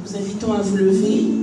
Nous invitons à vous lever.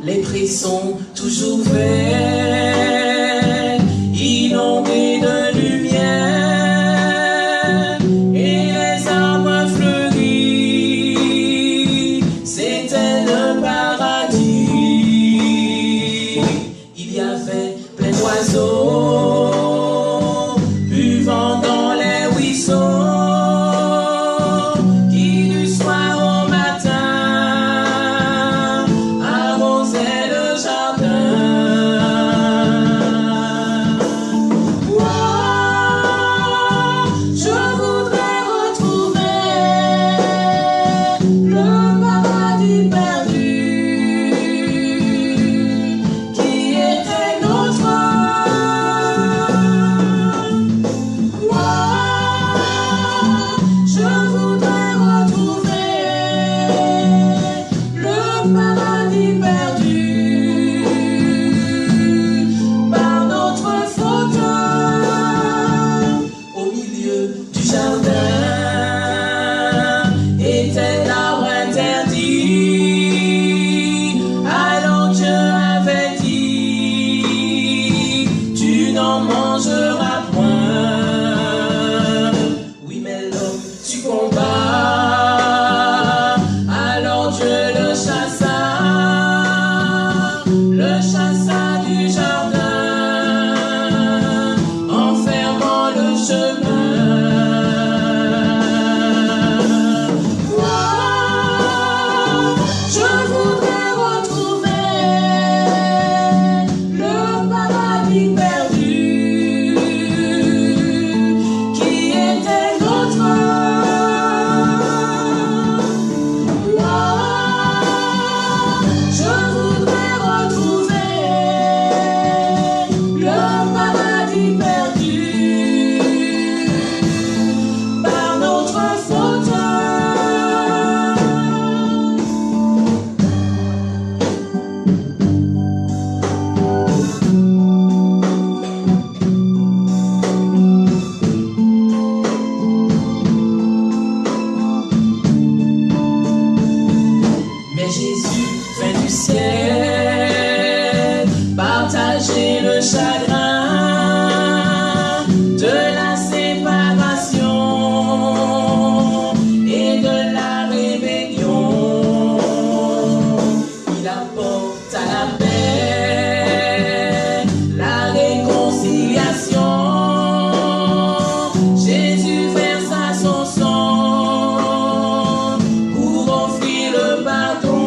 Les prés sont toujours verts, inondés de lumière, et les arbres fleuris, c'était le paradis. Il y avait plein d'oiseaux, buvant dans les ruisseaux, jardin. Jésus vint du ciel partager le chagrin de la séparation et de la rébellion. Il apporte à la paix, la réconciliation. Jésus versa son sang pour offrir le pardon.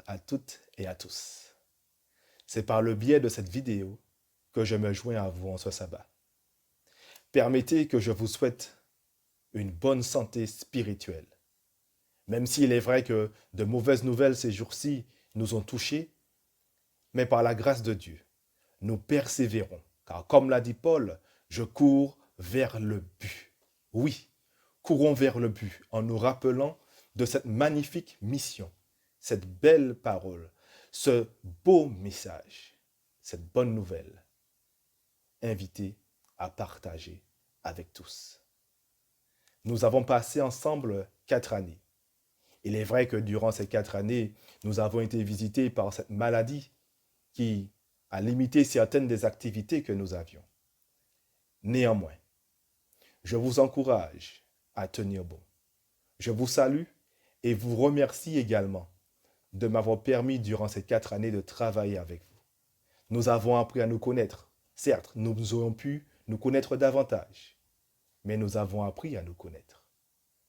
à toutes et à tous. C'est par le biais de cette vidéo que je me joins à vous en ce sabbat. Permettez que je vous souhaite une bonne santé spirituelle. Même s'il est vrai que de mauvaises nouvelles ces jours-ci nous ont touchés, mais par la grâce de Dieu, nous persévérons. Car comme l'a dit Paul, je cours vers le but. Oui, courons vers le but en nous rappelant de cette magnifique mission, cette belle parole, ce beau message, cette bonne nouvelle, invité à partager avec tous. Nous avons passé ensemble 4 années. Il est vrai que durant ces 4 années, nous avons été visités par cette maladie qui a limité certaines des activités que nous avions. Néanmoins, je vous encourage à tenir bon. Je vous salue et vous remercie également de m'avoir permis durant ces 4 années de travailler avec vous. Nous avons appris à nous connaître. Certes, nous aurions pu nous connaître davantage, mais nous avons appris à nous connaître.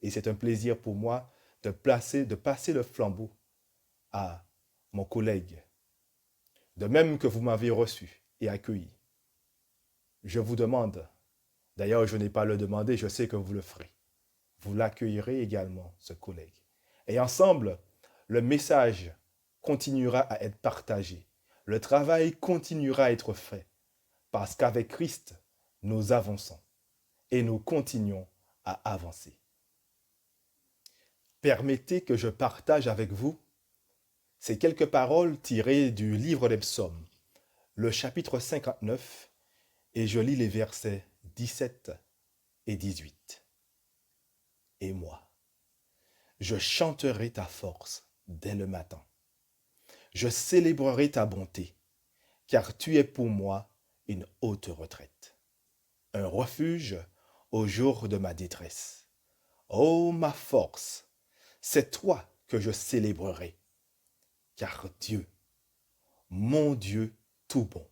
Et c'est un plaisir pour moi de passer le flambeau à mon collègue, de même que vous m'avez reçu et accueilli. Je vous demande, d'ailleurs je n'ai pas à le demander, je sais que vous le ferez. Vous l'accueillerez également, ce collègue. Et ensemble, le message continuera à être partagé. Le travail continuera à être fait. Parce qu'avec Christ, nous avançons et nous continuons à avancer. Permettez que je partage avec vous ces quelques paroles tirées du livre des psaumes, le chapitre 59, et je lis les versets 17 et 18. Et moi, je chanterai ta force dès le matin. Je célébrerai ta bonté, car tu es pour moi une haute retraite, un refuge au jour de ma détresse. Ô ma force, c'est toi que je célébrerai, car Dieu, mon Dieu tout bon,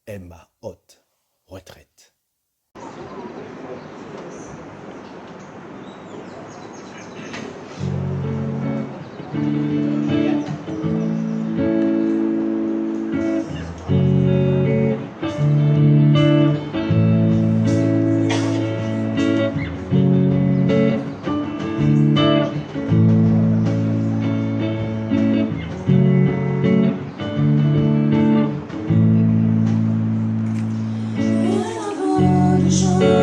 est ma haute retraite. Jour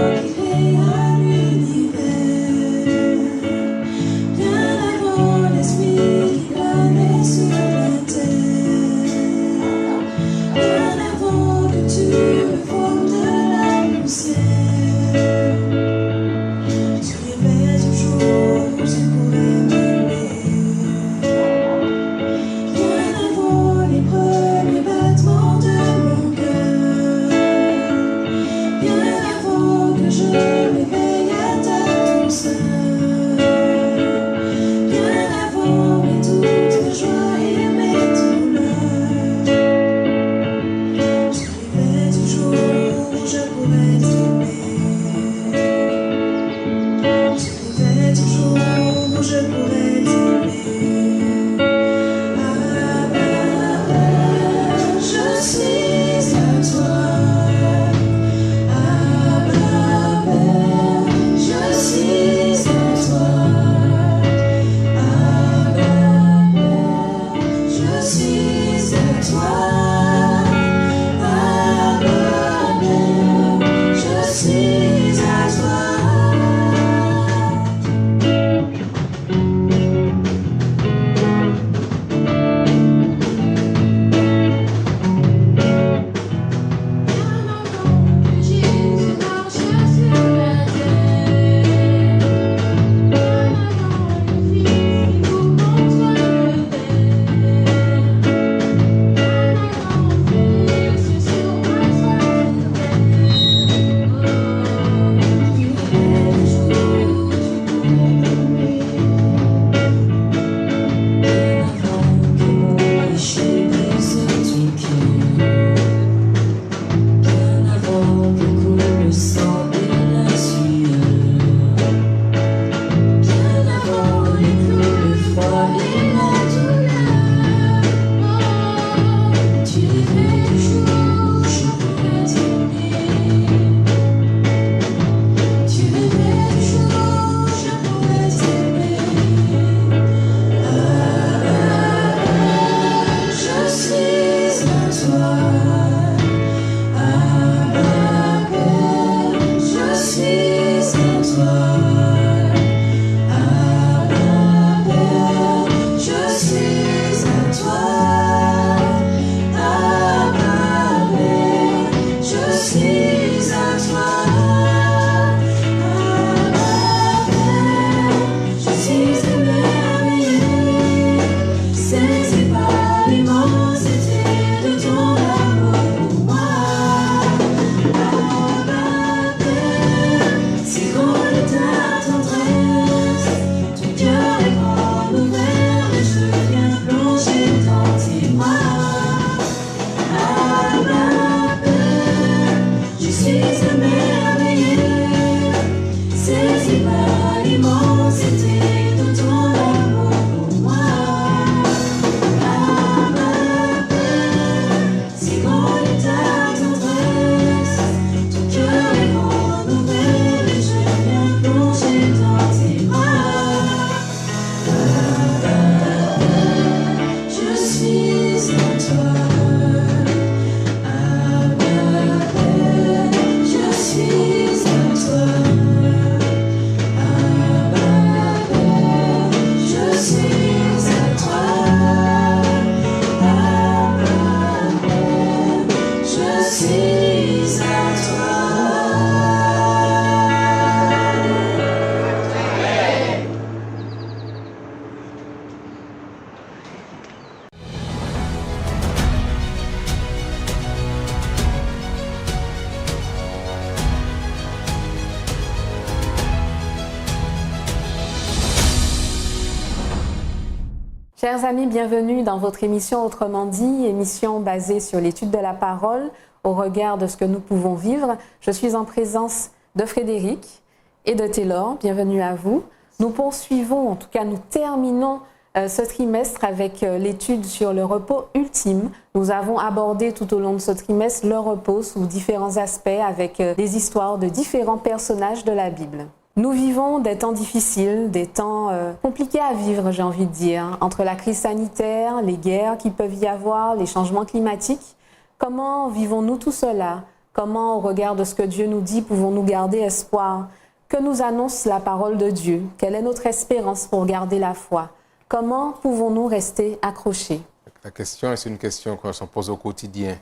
Chers amis, bienvenue dans votre émission Autrement dit, émission basée sur l'étude de la parole au regard de ce que nous pouvons vivre. Je suis en présence de Frédéric et de Taylor. Bienvenue à vous. Nous poursuivons, en tout cas nous terminons ce trimestre avec l'étude sur le repos ultime. Nous avons abordé tout au long de ce trimestre le repos sous différents aspects avec des histoires de différents personnages de la Bible. Nous vivons des temps difficiles, des temps compliqués à vivre, j'ai envie de dire, entre la crise sanitaire, les guerres qui peuvent y avoir, les changements climatiques. Comment vivons-nous tout cela? Comment, au regard de ce que Dieu nous dit, pouvons-nous garder espoir? Que nous annonce la parole de Dieu? Quelle est notre espérance pour garder la foi? Comment pouvons-nous rester accrochés? La question, c'est une question qu'on se pose au quotidien.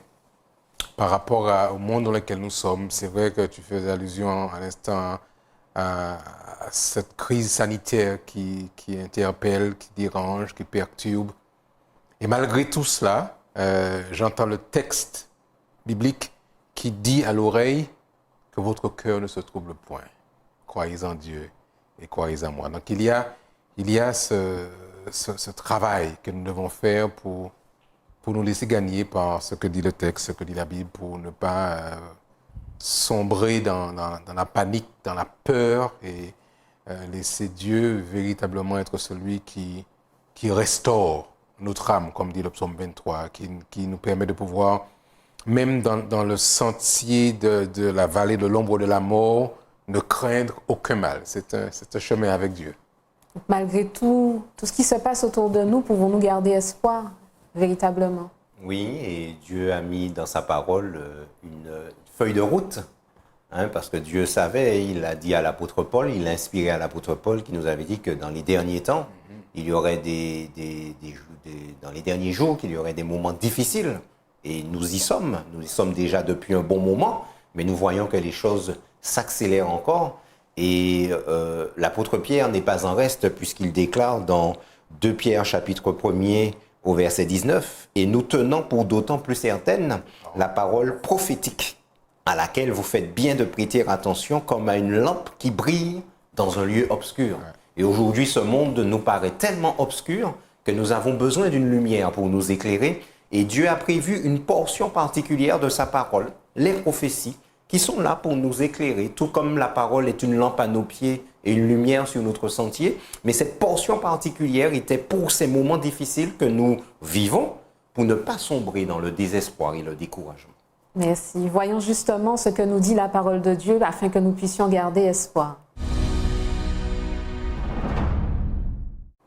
Par rapport au monde dans lequel nous sommes, c'est vrai que tu faisais allusion à l'instant à cette crise sanitaire qui interpelle, qui dérange, qui perturbe. Et malgré tout cela, j'entends le texte biblique qui dit à l'oreille que votre cœur ne se trouble point. Croyez en Dieu et croyez en moi. Donc il y a ce travail que nous devons faire pour nous laisser gagner par ce que dit le texte, ce que dit la Bible, pour ne pas sombrer dans la panique, dans la peur et laisser Dieu véritablement être celui qui restaure notre âme, comme dit le psaume 23, qui nous permet de pouvoir, même dans le sentier de la vallée de l'ombre de la mort, ne craindre aucun mal. C'est un chemin avec Dieu. Malgré tout ce qui se passe autour de nous, pouvons-nous garder espoir, véritablement? Oui, et Dieu a mis dans sa parole une feuille de route, parce que Dieu savait, il a dit à l'apôtre Paul, il a inspiré à l'apôtre Paul qui nous avait dit que dans les derniers temps, il y aurait dans les derniers jours, qu'il y aurait des moments difficiles. Et nous y sommes déjà depuis un bon moment, mais nous voyons que les choses s'accélèrent encore. Et l'apôtre Pierre n'est pas en reste puisqu'il déclare dans 2 Pierre chapitre 1er au verset 19, « Et nous tenons pour d'autant plus certaine la parole prophétique à laquelle vous faites bien de prêter attention comme à une lampe qui brille dans un lieu obscur. » Et aujourd'hui, ce monde nous paraît tellement obscur que nous avons besoin d'une lumière pour nous éclairer. Et Dieu a prévu une portion particulière de sa parole, les prophéties, qui sont là pour nous éclairer, tout comme la parole est une lampe à nos pieds et une lumière sur notre sentier. Mais cette portion particulière était pour ces moments difficiles que nous vivons, pour ne pas sombrer dans le désespoir et le découragement. Merci. Voyons justement ce que nous dit la parole de Dieu afin que nous puissions garder espoir.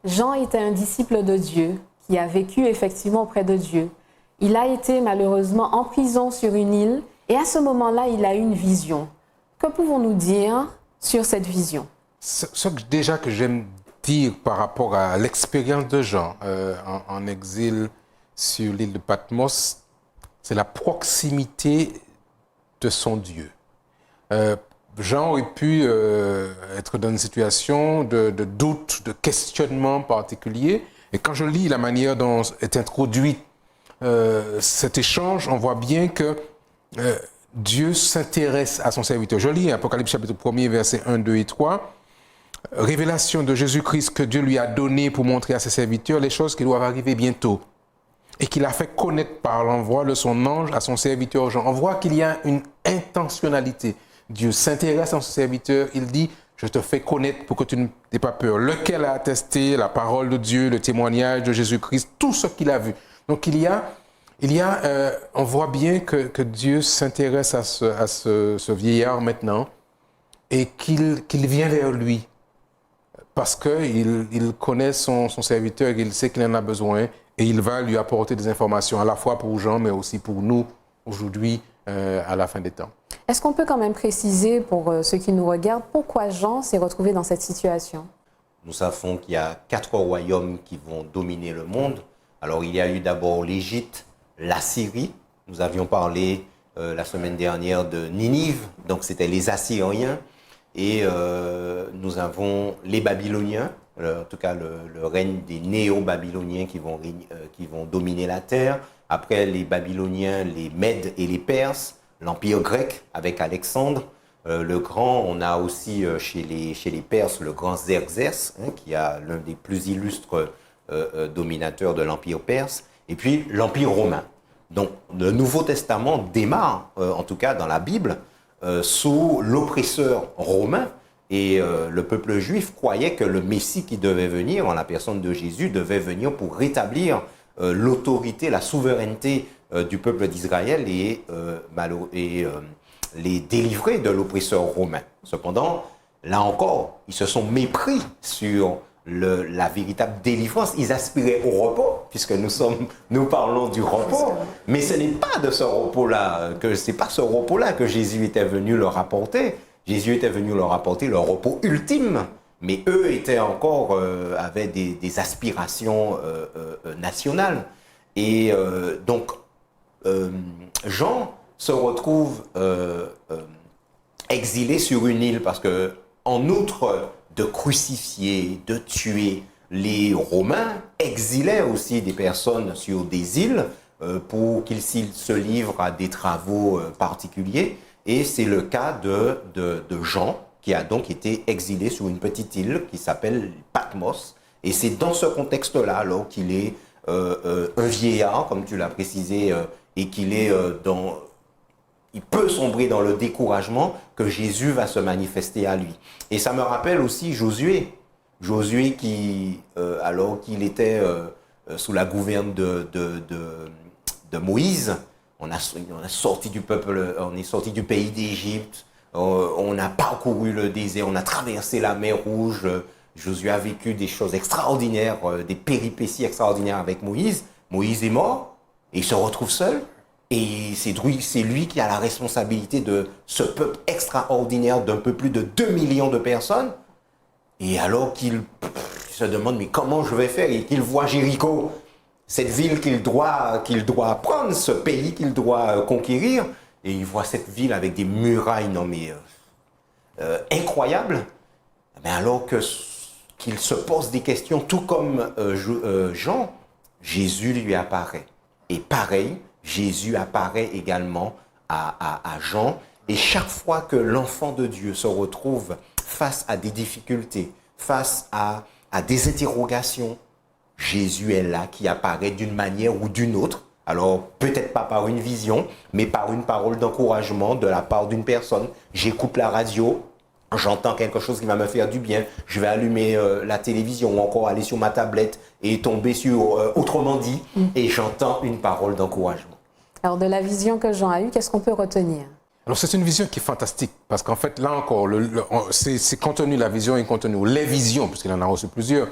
Jean était un disciple de Dieu qui a vécu effectivement auprès de Dieu. Il a été malheureusement en prison sur une île et à ce moment-là, il a eu une vision. Que pouvons-nous dire sur cette vision? Ce que j'aime dire par rapport à l'expérience de Jean en exil sur l'île de Patmos, c'est la proximité de son Dieu. Jean aurait pu être dans une situation de doute, de questionnement particulier. Et quand je lis la manière dont est introduit cet échange, on voit bien que Dieu s'intéresse à son serviteur. Je lis Apocalypse chapitre 1er, versets 1, 2 et 3. Révélation de Jésus-Christ que Dieu lui a donné pour montrer à ses serviteurs les choses qui doivent arriver bientôt. Et qu'il a fait connaître par l'envoi de son ange à son serviteur Jean. On voit qu'il y a une intentionnalité. Dieu s'intéresse à son serviteur, il dit « Je te fais connaître pour que tu n'aies pas peur ». Lequel a attesté la parole de Dieu, le témoignage de Jésus-Christ, tout ce qu'il a vu. Donc on voit bien que Dieu s'intéresse à ce vieillard maintenant et qu'il vient vers lui parce qu'il connaît son serviteur, il sait qu'il en a besoin et il va lui apporter des informations à la fois pour Jean mais aussi pour nous aujourd'hui à la fin des temps. Est-ce qu'on peut quand même préciser pour ceux qui nous regardent pourquoi Jean s'est retrouvé dans cette situation? Nous savons qu'il y a 4 royaumes qui vont dominer le monde. Alors il y a eu d'abord l'Égypte, la Syrie. Nous avions parlé la semaine dernière de Ninive, donc c'était les Assyriens. Et nous avons les Babyloniens, en tout cas le règne des Néo-Babyloniens qui vont dominer la terre. Après les Babyloniens, les Mèdes et les Perses, l'Empire grec avec Alexandre le Grand. On a aussi chez les Perses le grand Xerxès, qui a l'un des plus illustres dominateur de l'Empire perse, et puis l'Empire romain. Donc le Nouveau Testament démarre, en tout cas dans la Bible, sous l'oppresseur romain, et le peuple juif croyait que le Messie qui devait venir, en la personne de Jésus, devait venir pour rétablir l'autorité, la souveraineté du peuple d'Israël et les délivrer de l'oppresseur romain. Cependant, là encore, ils se sont mépris sur la véritable délivrance. Ils aspiraient au repos, puisque nous parlons du repos, mais ce n'est pas de ce repos-là, c'est pas ce repos-là que Jésus était venu leur apporter. Jésus était venu leur apporter le repos ultime, mais eux étaient encore, avaient des aspirations nationales. Et donc, Jean se retrouve exilé sur une île parce que, en outre de crucifier, de tuer, les Romains exilaient aussi des personnes sur des îles pour qu'ils se livrent à des travaux particuliers. Et c'est le cas de Jean, qui a donc été exilé sur une petite île qui s'appelle Patmos. Et c'est dans ce contexte-là, alors qu'il est un vieillard, comme tu l'as précisé, et qu'il est il peut sombrer dans le découragement, que Jésus va se manifester à lui. Et ça me rappelle aussi Josué. Josué qui, alors qu'il était sous la gouverne de Moïse, on a sorti du peuple, on est sorti du pays d'Égypte, on a parcouru le désert, on a traversé la mer Rouge. Josué a vécu des choses extraordinaires, des péripéties extraordinaires avec Moïse. Moïse est mort et il se retrouve seul. Et c'est lui qui a la responsabilité de ce peuple extraordinaire d'un peu plus de 2 millions de personnes. Et alors qu'il se demande, mais comment je vais faire? Et qu'il voit Jéricho, cette ville qu'il doit prendre, ce pays qu'il doit conquérir. Et il voit cette ville avec des murailles, non mais incroyables. Mais alors qu'il se pose des questions, tout comme Jean, Jésus lui apparaît. Et pareil, Jésus apparaît également à Jean. Et chaque fois que l'enfant de Dieu se retrouve face à des difficultés, face à des interrogations, Jésus est là, qui apparaît d'une manière ou d'une autre. Alors, peut-être pas par une vision, mais par une parole d'encouragement de la part d'une personne. J'écoute la radio, j'entends quelque chose qui va me faire du bien, je vais allumer la télévision ou encore aller sur ma tablette et tomber sur Autrement dit, et j'entends une parole d'encouragement. Alors, de la vision que Jean a eue, qu'est-ce qu'on peut retenir? Alors, c'est une vision qui est fantastique, parce qu'en fait, là encore, c'est contenu, la vision est contenue, les visions, puisqu'il en a reçu plusieurs,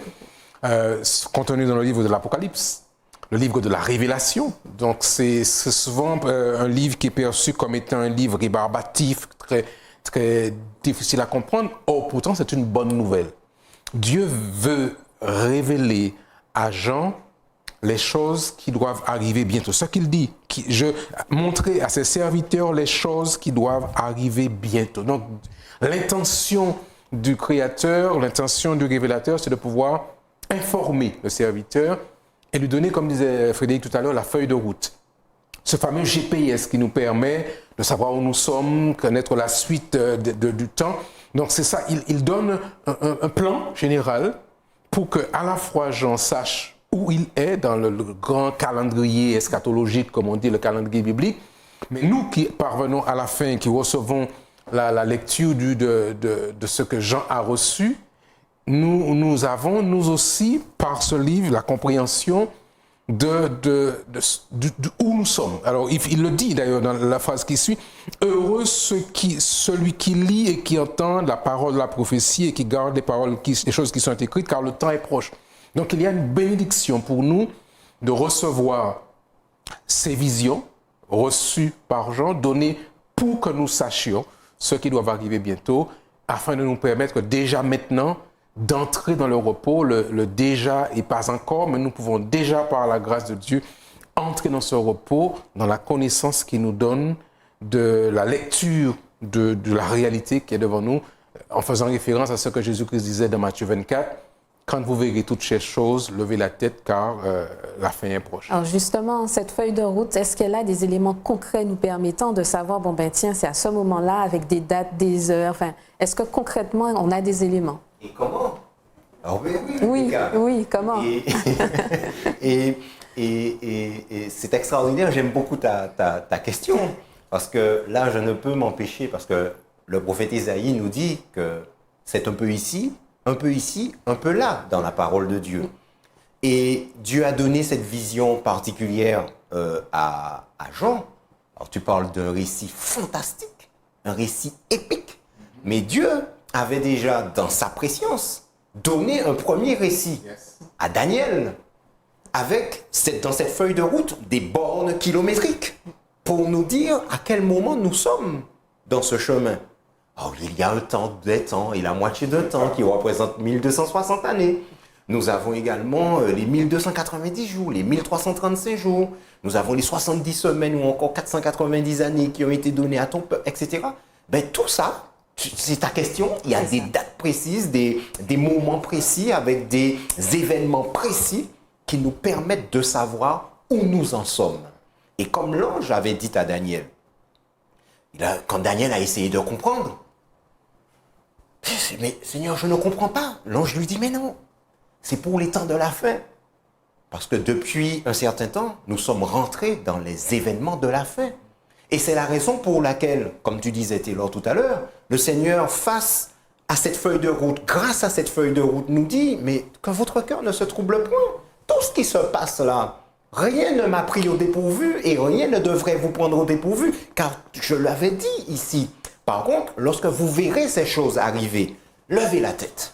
contenu dans le livre de l'Apocalypse, le livre de la Révélation. Donc, c'est souvent un livre qui est perçu comme étant un livre rébarbatif, très, très difficile à comprendre. Or, pourtant, c'est une bonne nouvelle. Dieu veut révéler à Jean les choses qui doivent arriver bientôt. Ce qu'il dit, montrer à ses serviteurs les choses qui doivent arriver bientôt. Donc, l'intention du Créateur, l'intention du Révélateur, c'est de pouvoir informer le serviteur et lui donner, comme disait Frédéric tout à l'heure, la feuille de route. Ce fameux GPS qui nous permet de savoir où nous sommes, connaître la suite du temps. Donc, c'est ça, il donne un plan général pour qu'à la fois Jean sache où il est dans le grand calendrier eschatologique, comme on dit, le calendrier biblique. Mais nous qui parvenons à la fin, qui recevons la lecture de ce que Jean a reçu, nous avons, nous aussi, par ce livre, la compréhension de où nous sommes. Alors, il le dit d'ailleurs dans la phrase qui suit, « Heureux celui qui lit et qui entend la parole de la prophétie et qui garde les choses qui sont écrites, car le temps est proche. » Donc, il y a une bénédiction pour nous de recevoir ces visions reçues par Jean, données pour que nous sachions ce qui doit arriver bientôt, afin de nous permettre déjà maintenant d'entrer dans le repos. Le déjà et pas encore, mais nous pouvons déjà, par la grâce de Dieu, entrer dans ce repos, dans la connaissance qu'il nous donne de la lecture de la réalité qui est devant nous, en faisant référence à ce que Jésus-Christ disait dans Matthieu 24, « Quand vous verrez toutes ces choses, levez la tête car la fin est proche. » Alors justement, cette feuille de route, est-ce qu'elle a des éléments concrets nous permettant de savoir, bon ben tiens, c'est à ce moment-là, avec des dates, des heures, enfin, est-ce que concrètement, on a des éléments? Et comment? Ah oui, Oui, Rebecca. oui, comment? Et c'est extraordinaire, j'aime beaucoup ta question, parce que là, je ne peux m'empêcher, parce que le prophète Isaïe nous dit que c'est un peu ici, un peu ici, un peu là, dans la parole de Dieu. Et Dieu a donné cette vision particulière à Jean. Alors tu parles d'un récit fantastique, un récit épique, mais Dieu avait déjà, dans sa préscience, donné un premier récit à Daniel, avec dans cette feuille de route des bornes kilométriques pour nous dire à quel moment nous sommes dans ce chemin. Alors, il y a un temps, des temps et la moitié d'un temps qui représente 1260 années. Nous avons également les 1290 jours, les 1335 jours. Nous avons les 70 semaines ou encore 490 années qui ont été données à ton peuple, etc. Ben, tout ça, c'est ta question. Il y a des dates précises, des moments précis avec des événements précis qui nous permettent de savoir où nous en sommes. Et comme l'ange avait dit à Daniel, quand Daniel a essayé de comprendre, mais Seigneur, je ne comprends pas. L'ange lui dit, mais non, c'est pour les temps de la fin. Parce que depuis un certain temps, nous sommes rentrés dans les événements de la fin. Et c'est la raison pour laquelle, comme tu disais Taylor tout à l'heure, le Seigneur, face à cette feuille de route, grâce à cette feuille de route, nous dit, mais que votre cœur ne se trouble point. Tout ce qui se passe là, rien ne m'a pris au dépourvu et rien ne devrait vous prendre au dépourvu, car je l'avais dit ici. Par contre, lorsque vous verrez ces choses arriver, levez la tête,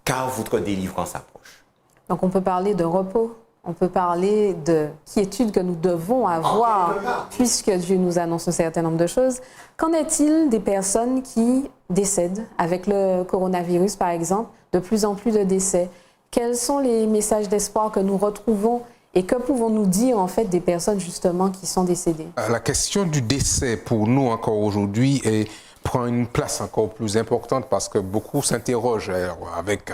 car votre délivrance approche. Donc on peut parler de repos, on peut parler de quiétude que nous devons avoir, puisque Dieu nous annonce un certain nombre de choses. Qu'en est-il des personnes qui décèdent avec le coronavirus, par exemple, de plus en plus de décès? Quels sont les messages d'espoir que nous retrouvons et que pouvons-nous dire en fait des personnes justement qui sont décédées? La question du décès pour nous encore aujourd'hui prend une place encore plus importante parce que beaucoup s'interrogent avec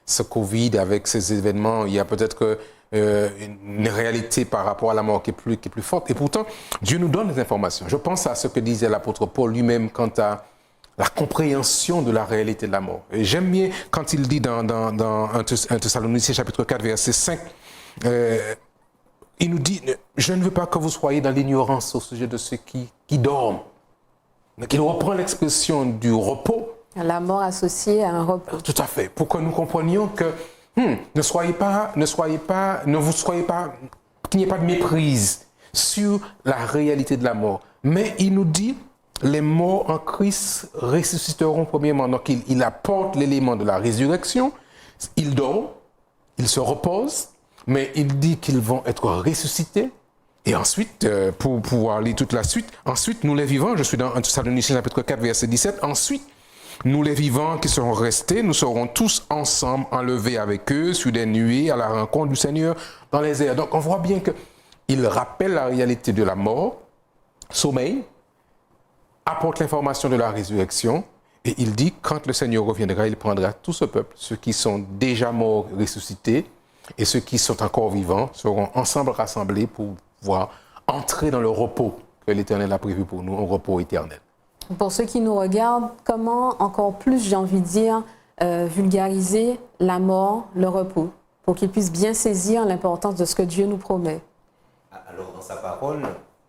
ce Covid, avec ces événements. Il y a peut-être une réalité par rapport à la mort qui est plus forte. Et pourtant, Dieu nous donne des informations. Je pense à ce que disait l'apôtre Paul lui-même quant à la compréhension de la réalité de la mort. Et j'aime bien quand il dit dans 1 Thessaloniciens chapitre 4, verset 5, il nous dit, je ne veux pas que vous soyez dans l'ignorance au sujet de ceux qui dorment. Donc il reprend l'expression du repos. La mort associée à un repos. Tout à fait. Pour que nous comprenions que ne vous soyez pas, qu'il n'y ait pas de méprise sur la réalité de la mort. Mais il nous dit, les morts en Christ ressusciteront premièrement. Donc il apporte l'élément de la résurrection. Ils dorment, ils se reposent, mais il dit qu'ils vont être ressuscités. Et ensuite, pour pouvoir lire toute la suite, ensuite nous les vivants, je suis dans 1 Thessaloniciens chapitre 4, verset 17, ensuite nous les vivants qui seront restés, nous serons tous ensemble enlevés avec eux sur des nuées à la rencontre du Seigneur dans les airs. Donc on voit bien qu'il rappelle la réalité de la mort, sommeil, apporte l'information de la résurrection, et il dit quand le Seigneur reviendra, il prendra tout ce peuple, ceux qui sont déjà morts ressuscités, et ceux qui sont encore vivants seront ensemble rassemblés pour pouvoir entrer dans le repos que l'Éternel a prévu pour nous, un repos éternel. Pour ceux qui nous regardent, comment encore plus, j'ai envie de dire, vulgariser la mort, le repos, pour qu'ils puissent bien saisir l'importance de ce que Dieu nous promet? Alors, dans sa parole,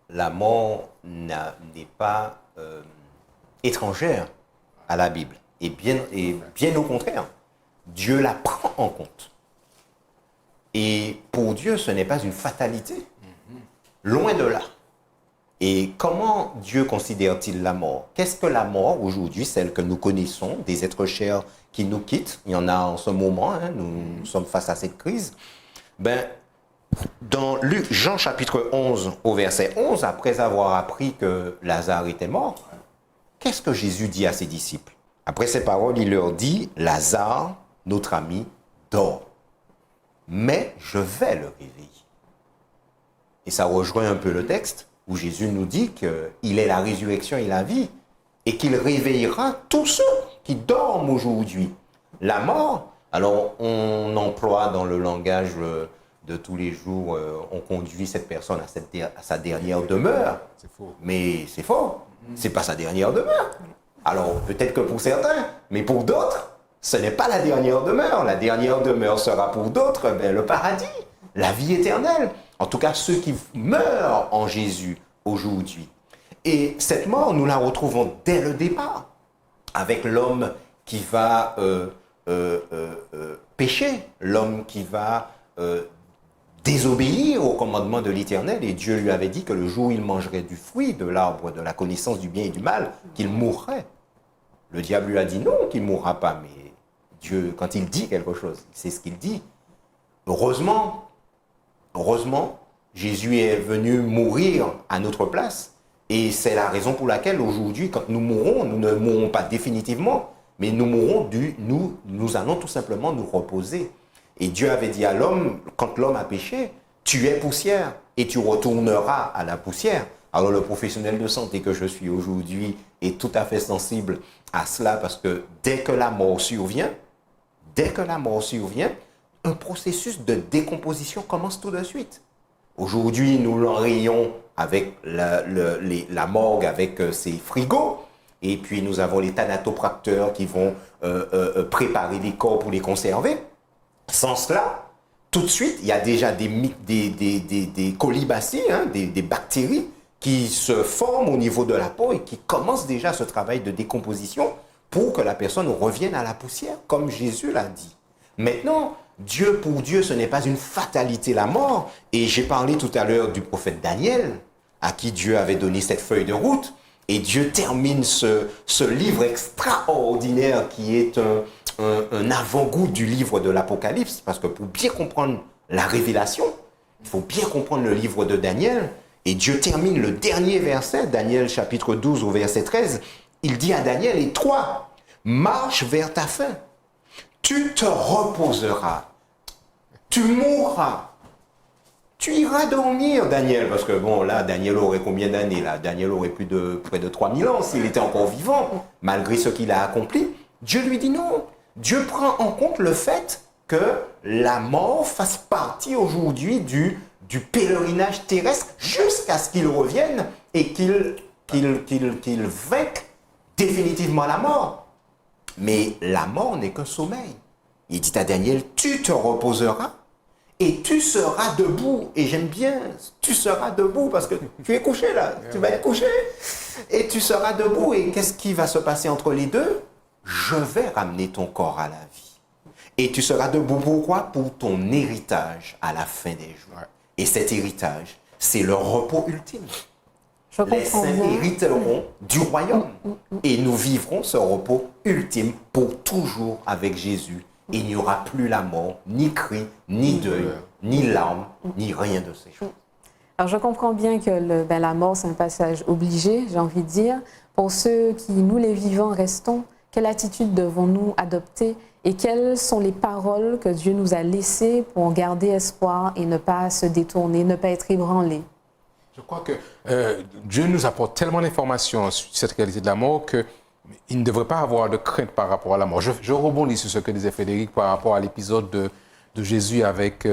la mort n'est pas étrangère à la Bible. Et bien au contraire, Dieu la prend en compte. Et pour Dieu, ce n'est pas une fatalité. Loin de là. Et comment Dieu considère-t-il la mort? Qu'est-ce que la mort aujourd'hui, celle que nous connaissons, des êtres chers qui nous quittent? Il y en a en ce moment, hein, nous sommes face à cette crise. Dans Jean chapitre 11 au verset 11, après avoir appris que Lazare était mort, qu'est-ce que Jésus dit à ses disciples? Après ces paroles, il leur dit, Lazare, notre ami, dort. Mais je vais le réveiller. Et ça rejoint un peu le texte où Jésus nous dit qu'il est la résurrection et la vie et qu'il réveillera tous ceux qui dorment aujourd'hui. La mort, alors on emploie dans le langage de tous les jours, on conduit cette personne à sa dernière demeure. C'est faux. Mais c'est faux. C'est pas sa dernière demeure. Alors peut-être que pour certains, mais pour d'autres, ce n'est pas la dernière demeure. La dernière demeure sera pour d'autres le paradis, la vie éternelle. En tout cas, ceux qui meurent en Jésus aujourd'hui. Et cette mort, nous la retrouvons dès le départ, avec l'homme qui va pécher, l'homme qui va désobéir au commandement de l'Éternel. Et Dieu lui avait dit que le jour où il mangerait du fruit de l'arbre de la connaissance du bien et du mal, qu'il mourrait. Le diable lui a dit non, qu'il ne mourra pas, mais Dieu, quand il dit quelque chose, c'est ce qu'il dit. Heureusement, Jésus est venu mourir à notre place. Et c'est la raison pour laquelle aujourd'hui, quand nous mourrons, nous ne mourrons pas définitivement, mais nous mourrons nous allons tout simplement nous reposer. Et Dieu avait dit à l'homme, quand l'homme a péché, tu es poussière et tu retourneras à la poussière. Alors le professionnel de santé que je suis aujourd'hui est tout à fait sensible à cela parce que dès que la mort survient, un processus de décomposition commence tout de suite. Aujourd'hui, nous l'enrayons avec la morgue, avec ses frigos. Et puis, nous avons les thanatopracteurs qui vont préparer les corps pour les conserver. Sans cela, tout de suite, il y a déjà des colibacilles, des bactéries qui se forment au niveau de la peau et qui commencent déjà ce travail de décomposition pour que la personne revienne à la poussière, comme Jésus l'a dit. Maintenant, pour Dieu, ce n'est pas une fatalité la mort. Et j'ai parlé tout à l'heure du prophète Daniel, à qui Dieu avait donné cette feuille de route. Et Dieu termine ce livre extraordinaire qui est un avant-goût du livre de l'Apocalypse. Parce que pour bien comprendre la révélation, il faut bien comprendre le livre de Daniel. Et Dieu termine le dernier verset, Daniel chapitre 12 au verset 13. Il dit à Daniel, et toi, marche vers ta fin. Tu te reposeras. Tu mourras. Tu iras dormir, Daniel. Parce que bon, là, Daniel aurait combien d'années là? Daniel aurait près de 3000 ans s'il était encore vivant, malgré ce qu'il a accompli. Dieu lui dit non. Dieu prend en compte le fait que la mort fasse partie aujourd'hui du pèlerinage terrestre jusqu'à ce qu'il revienne et qu'il vainque définitivement la mort. Mais la mort n'est qu'un sommeil. Il dit à Daniel, tu te reposeras et tu seras debout. Et j'aime bien, tu seras debout parce que tu es couché là, tu vas être couché. Et tu seras debout. Et qu'est-ce qui va se passer entre les deux? Je vais ramener ton corps à la vie. Et tu seras debout pourquoi? Pour ton héritage à la fin des jours. Et cet héritage, c'est le repos ultime. Les saints hériteront du royaume et nous vivrons ce repos ultime pour toujours avec Jésus. Et il n'y aura plus la mort, ni cri, ni deuil, ni larmes, ni rien de ces choses. Alors je comprends bien que la mort, c'est un passage obligé, j'ai envie de dire. Pour ceux qui, nous les vivants, restons, quelle attitude devons-nous adopter et quelles sont les paroles que Dieu nous a laissées pour garder espoir et ne pas se détourner, ne pas être ébranlé? Je crois que Dieu nous apporte tellement d'informations sur cette réalité de la mort qu'il ne devrait pas avoir de crainte par rapport à la mort. Je rebondis sur ce que disait Frédéric par rapport à l'épisode de Jésus avec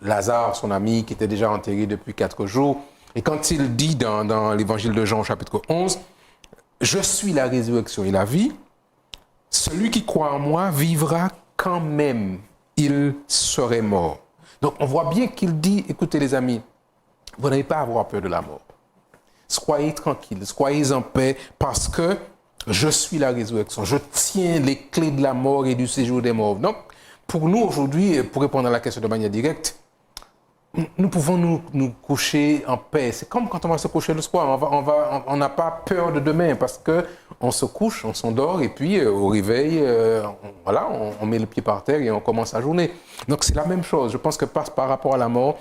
Lazare, son ami, qui était déjà enterré depuis 4 jours. Et quand il dit dans l'évangile de Jean, chapitre 11, « Je suis la résurrection et la vie. Celui qui croit en moi vivra quand même il serait mort. » Donc on voit bien qu'il dit, écoutez les amis, vous n'avez pas à avoir peur de la mort. Soyez tranquilles, soyez en paix parce que je suis la résurrection. Je tiens les clés de la mort et du séjour des morts. Donc, pour nous aujourd'hui, pour répondre à la question de manière directe, nous pouvons nous coucher en paix. C'est comme quand on va se coucher le soir. On n'a pas peur de demain parce qu'on se couche, on s'endort et puis au réveil, on met le pied par terre et on commence la journée. Donc c'est la même chose. Je pense que par rapport à la mort,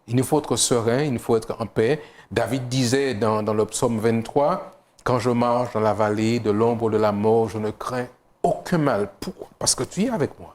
il nous faut être serein, il nous faut être en paix. David disait dans le psaume 23, « Quand je marche dans la vallée de l'ombre de la mort, je ne crains aucun mal. » Pourquoi? Parce que tu es avec moi.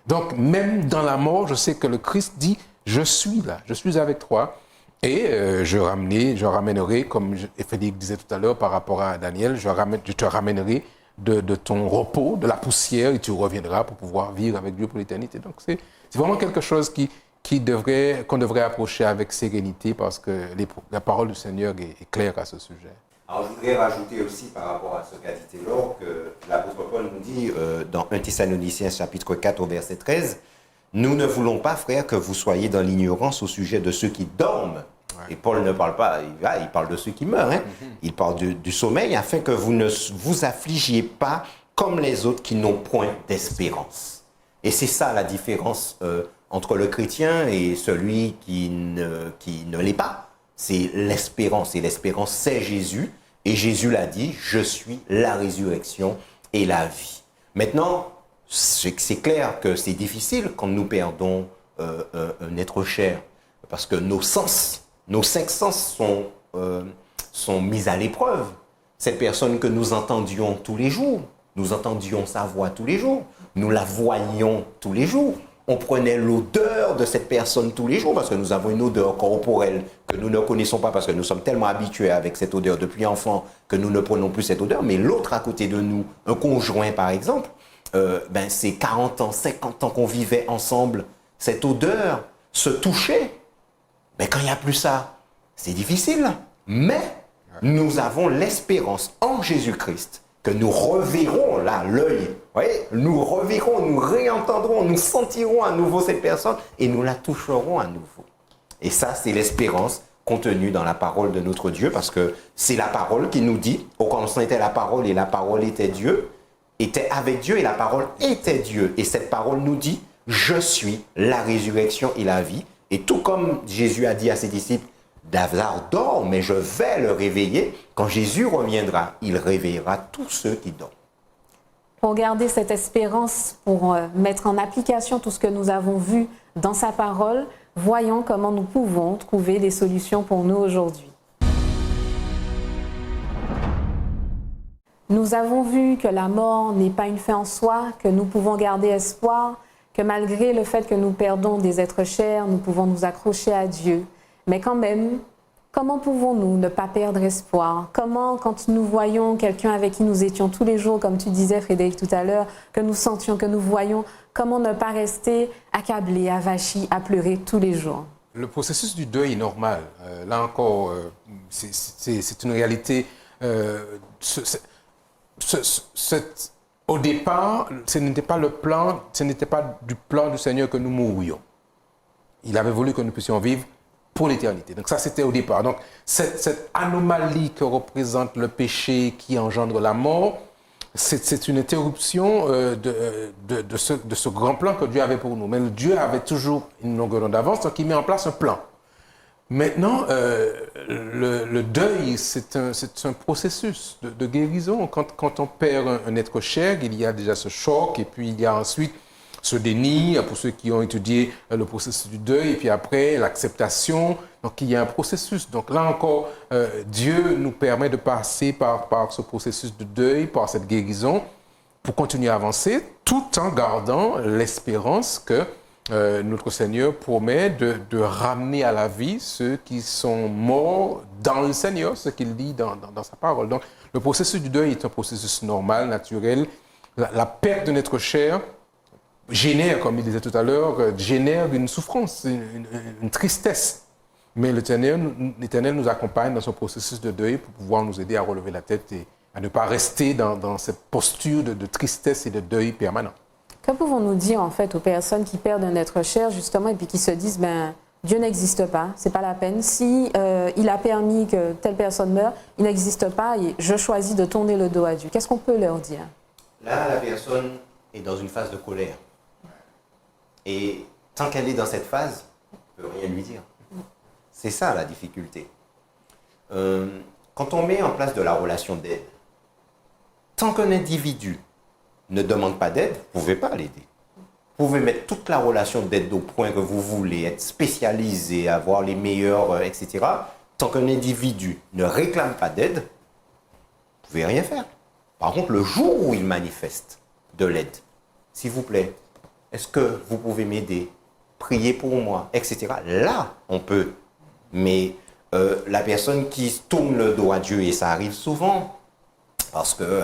Donc même dans la mort, je sais que le Christ dit, « Je suis là, je suis avec toi. » Et je ramènerai, comme Frédéric disait tout à l'heure par rapport à Daniel, je te ramènerai de ton repos, de la poussière, et tu reviendras pour pouvoir vivre avec Dieu pour l'éternité. Donc c'est vraiment quelque chose qu'on devrait approcher avec sérénité parce que la parole du Seigneur est claire à ce sujet. Alors, je voudrais rajouter aussi par rapport à ce qu'a dit Taylor que l'apôtre Paul nous dit dans 1 Thessaloniciens chapitre 4 au verset 13, « Nous ne voulons pas, frères, que vous soyez dans l'ignorance au sujet de ceux qui dorment. » Et Paul ne parle pas, il parle de ceux qui meurent. Hein. Il parle du sommeil afin que vous ne vous affligiez pas comme les autres qui n'ont point d'espérance. Et c'est ça la différence entre le chrétien et celui qui ne l'est pas. C'est l'espérance. Et l'espérance, c'est Jésus. Et Jésus l'a dit, « Je suis la résurrection et la vie. » Maintenant, c'est clair que c'est difficile quand nous perdons un être cher. Parce que nos cinq sens sont mis à l'épreuve. Cette personne que nous entendions tous les jours, nous entendions sa voix tous les jours, nous la voyions tous les jours. On prenait l'odeur de cette personne tous les jours parce que nous avons une odeur corporelle que nous ne connaissons pas parce que nous sommes tellement habitués avec cette odeur depuis enfant que nous ne prenons plus cette odeur. Mais l'autre à côté de nous, un conjoint par exemple, c'est 40 ans, 50 ans qu'on vivait ensemble. Cette odeur, ce toucher, mais quand il n'y a plus ça, c'est difficile. Mais nous avons l'espérance en Jésus-Christ que nous reverrons là l'œil. Nous reverrons, nous réentendrons, nous sentirons à nouveau cette personne et nous la toucherons à nouveau. Et ça, c'est l'espérance contenue dans la parole de notre Dieu parce que c'est la parole qui nous dit, au commencement était la parole et la parole était Dieu, était avec Dieu et la parole était Dieu. Et cette parole nous dit, je suis la résurrection et la vie. Et tout comme Jésus a dit à ses disciples, Lazare dort, mais je vais le réveiller. Quand Jésus reviendra, il réveillera tous ceux qui dorment. Pour garder cette espérance, pour mettre en application tout ce que nous avons vu dans sa parole, voyons comment nous pouvons trouver des solutions pour nous aujourd'hui. Nous avons vu que la mort n'est pas une fin en soi, que nous pouvons garder espoir, que malgré le fait que nous perdons des êtres chers, nous pouvons nous accrocher à Dieu. Mais quand même, comment pouvons-nous ne pas perdre espoir? Comment, quand nous voyons quelqu'un avec qui nous étions tous les jours, comme tu disais Frédéric tout à l'heure, que nous sentions, que nous voyons, comment ne pas rester accablé, avachi, à pleurer tous les jours? Le processus du deuil est normal. Là encore, c'est une réalité. Au départ, ce n'était pas le plan, ce n'était pas du plan du Seigneur que nous mourions. Il avait voulu que nous puissions vivre pour l'éternité. Donc ça, c'était au départ. Donc cette anomalie que représente le péché qui engendre la mort, c'est une interruption de ce grand plan que Dieu avait pour nous. Mais Dieu avait toujours une longueur d'avance, donc il met en place un plan. Maintenant, le deuil, c'est un processus de guérison. Quand on perd un être cher, il y a déjà ce choc, et puis il y a ensuite ce déni, pour ceux qui ont étudié le processus du deuil, et puis après l'acceptation. Donc il y a un processus. Donc là encore, Dieu nous permet de passer par ce processus de deuil, par cette guérison, pour continuer à avancer, tout en gardant l'espérance que notre Seigneur promet de ramener à la vie ceux qui sont morts dans le Seigneur, ce qu'il dit dans sa parole. Donc le processus du deuil est un processus normal, naturel. La perte de notre chair génère, comme il disait tout à l'heure, génère une souffrance, une tristesse. Mais l'Éternel nous accompagne dans son processus de deuil pour pouvoir nous aider à relever la tête et à ne pas rester dans cette posture de tristesse et de deuil permanent. Que pouvons-nous dire en fait aux personnes qui perdent un être cher justement et puis qui se disent Dieu n'existe pas, c'est pas la peine. Si il a permis que telle personne meure, il n'existe pas et je choisis de tourner le dos à Dieu. Qu'est-ce qu'on peut leur dire? Là, la personne est dans une phase de colère. Et tant qu'elle est dans cette phase, on ne peut rien lui dire. C'est ça la difficulté. Quand on met en place de la relation d'aide, tant qu'un individu ne demande pas d'aide, vous ne pouvez pas l'aider. Vous pouvez mettre toute la relation d'aide au point que vous voulez, être spécialisé, avoir les meilleurs, etc. Tant qu'un individu ne réclame pas d'aide, vous ne pouvez rien faire. Par contre, le jour où il manifeste de l'aide, s'il vous plaît, est-ce que vous pouvez m'aider, prier pour moi, etc. Là, on peut. Mais la personne qui tourne le dos à Dieu, et ça arrive souvent, parce que,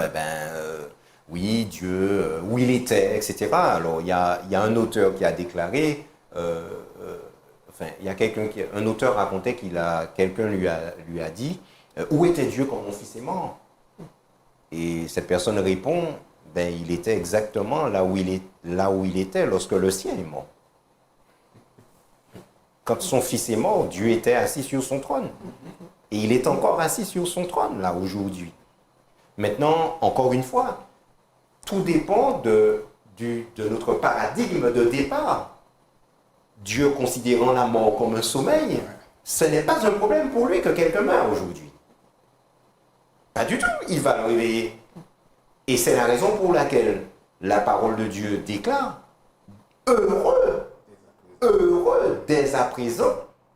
oui, Dieu, où il était, etc. Alors, il y a un auteur qui a déclaré, il y a un auteur racontait quelqu'un lui a dit, Où était Dieu quand mon fils est mort? Et cette personne répond, ben, il était exactement là où il était lorsque le sien est mort. Quand son fils est mort, Dieu était assis sur son trône. Et il est encore assis sur son trône, là, aujourd'hui. Maintenant, encore une fois, tout dépend de notre paradigme de départ. Dieu considérant la mort comme un sommeil, ce n'est pas un problème pour lui que quelqu'un meure aujourd'hui. Pas du tout, il va le réveiller. Et c'est la raison pour laquelle la parole de Dieu déclare « Heureux, heureux dès à présent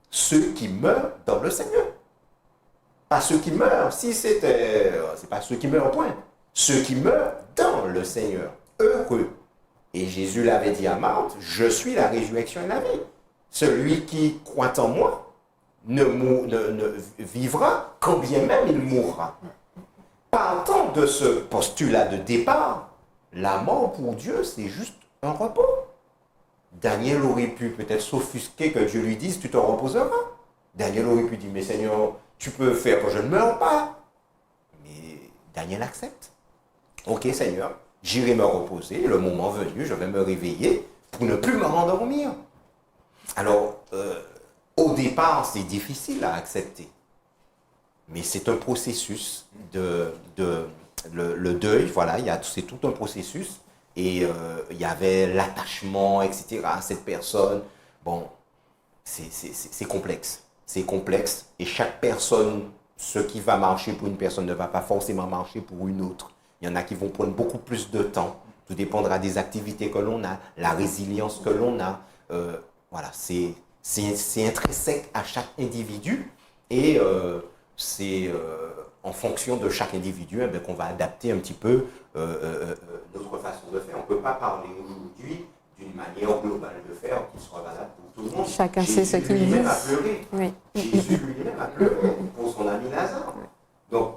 ceux qui meurent dans le Seigneur ». Pas ceux qui meurent, c'est pas ceux qui meurent, point. Ceux qui meurent dans le Seigneur, heureux. Et Jésus l'avait dit à Marthe, je suis la résurrection et la vie. Celui qui croit en moi ne vivra quand bien même il mourra. Partant de ce postulat de départ, la mort pour Dieu, c'est juste un repos. Daniel aurait pu peut-être s'offusquer que Dieu lui dise, tu te reposeras. Daniel aurait pu dire, mais Seigneur, tu peux faire que je ne meure pas. Mais Daniel accepte. Ok Seigneur, j'irai me reposer, le moment venu, je vais me réveiller pour ne plus me rendormir. Alors, au départ, c'est difficile à accepter. Mais c'est un processus le deuil, voilà, c'est tout un processus. Et il y avait l'attachement, etc. à cette personne. Bon, c'est complexe. C'est complexe. Et chaque personne, ce qui va marcher pour une personne ne va pas forcément marcher pour une autre. Il y en a qui vont prendre beaucoup plus de temps. Tout dépendra des activités que l'on a, la résilience que l'on a. Voilà, c'est intrinsèque à chaque individu. Et c'est en fonction de chaque individu qu'on va adapter un petit peu notre façon de faire. On ne peut pas parler aujourd'hui d'une manière globale de faire qui soit valable pour tout le monde. Chacun sait ce qu'il lui-même vit. a pleuré. Oui. Jésus lui-même a pleuré pour son ami Lazare. Donc,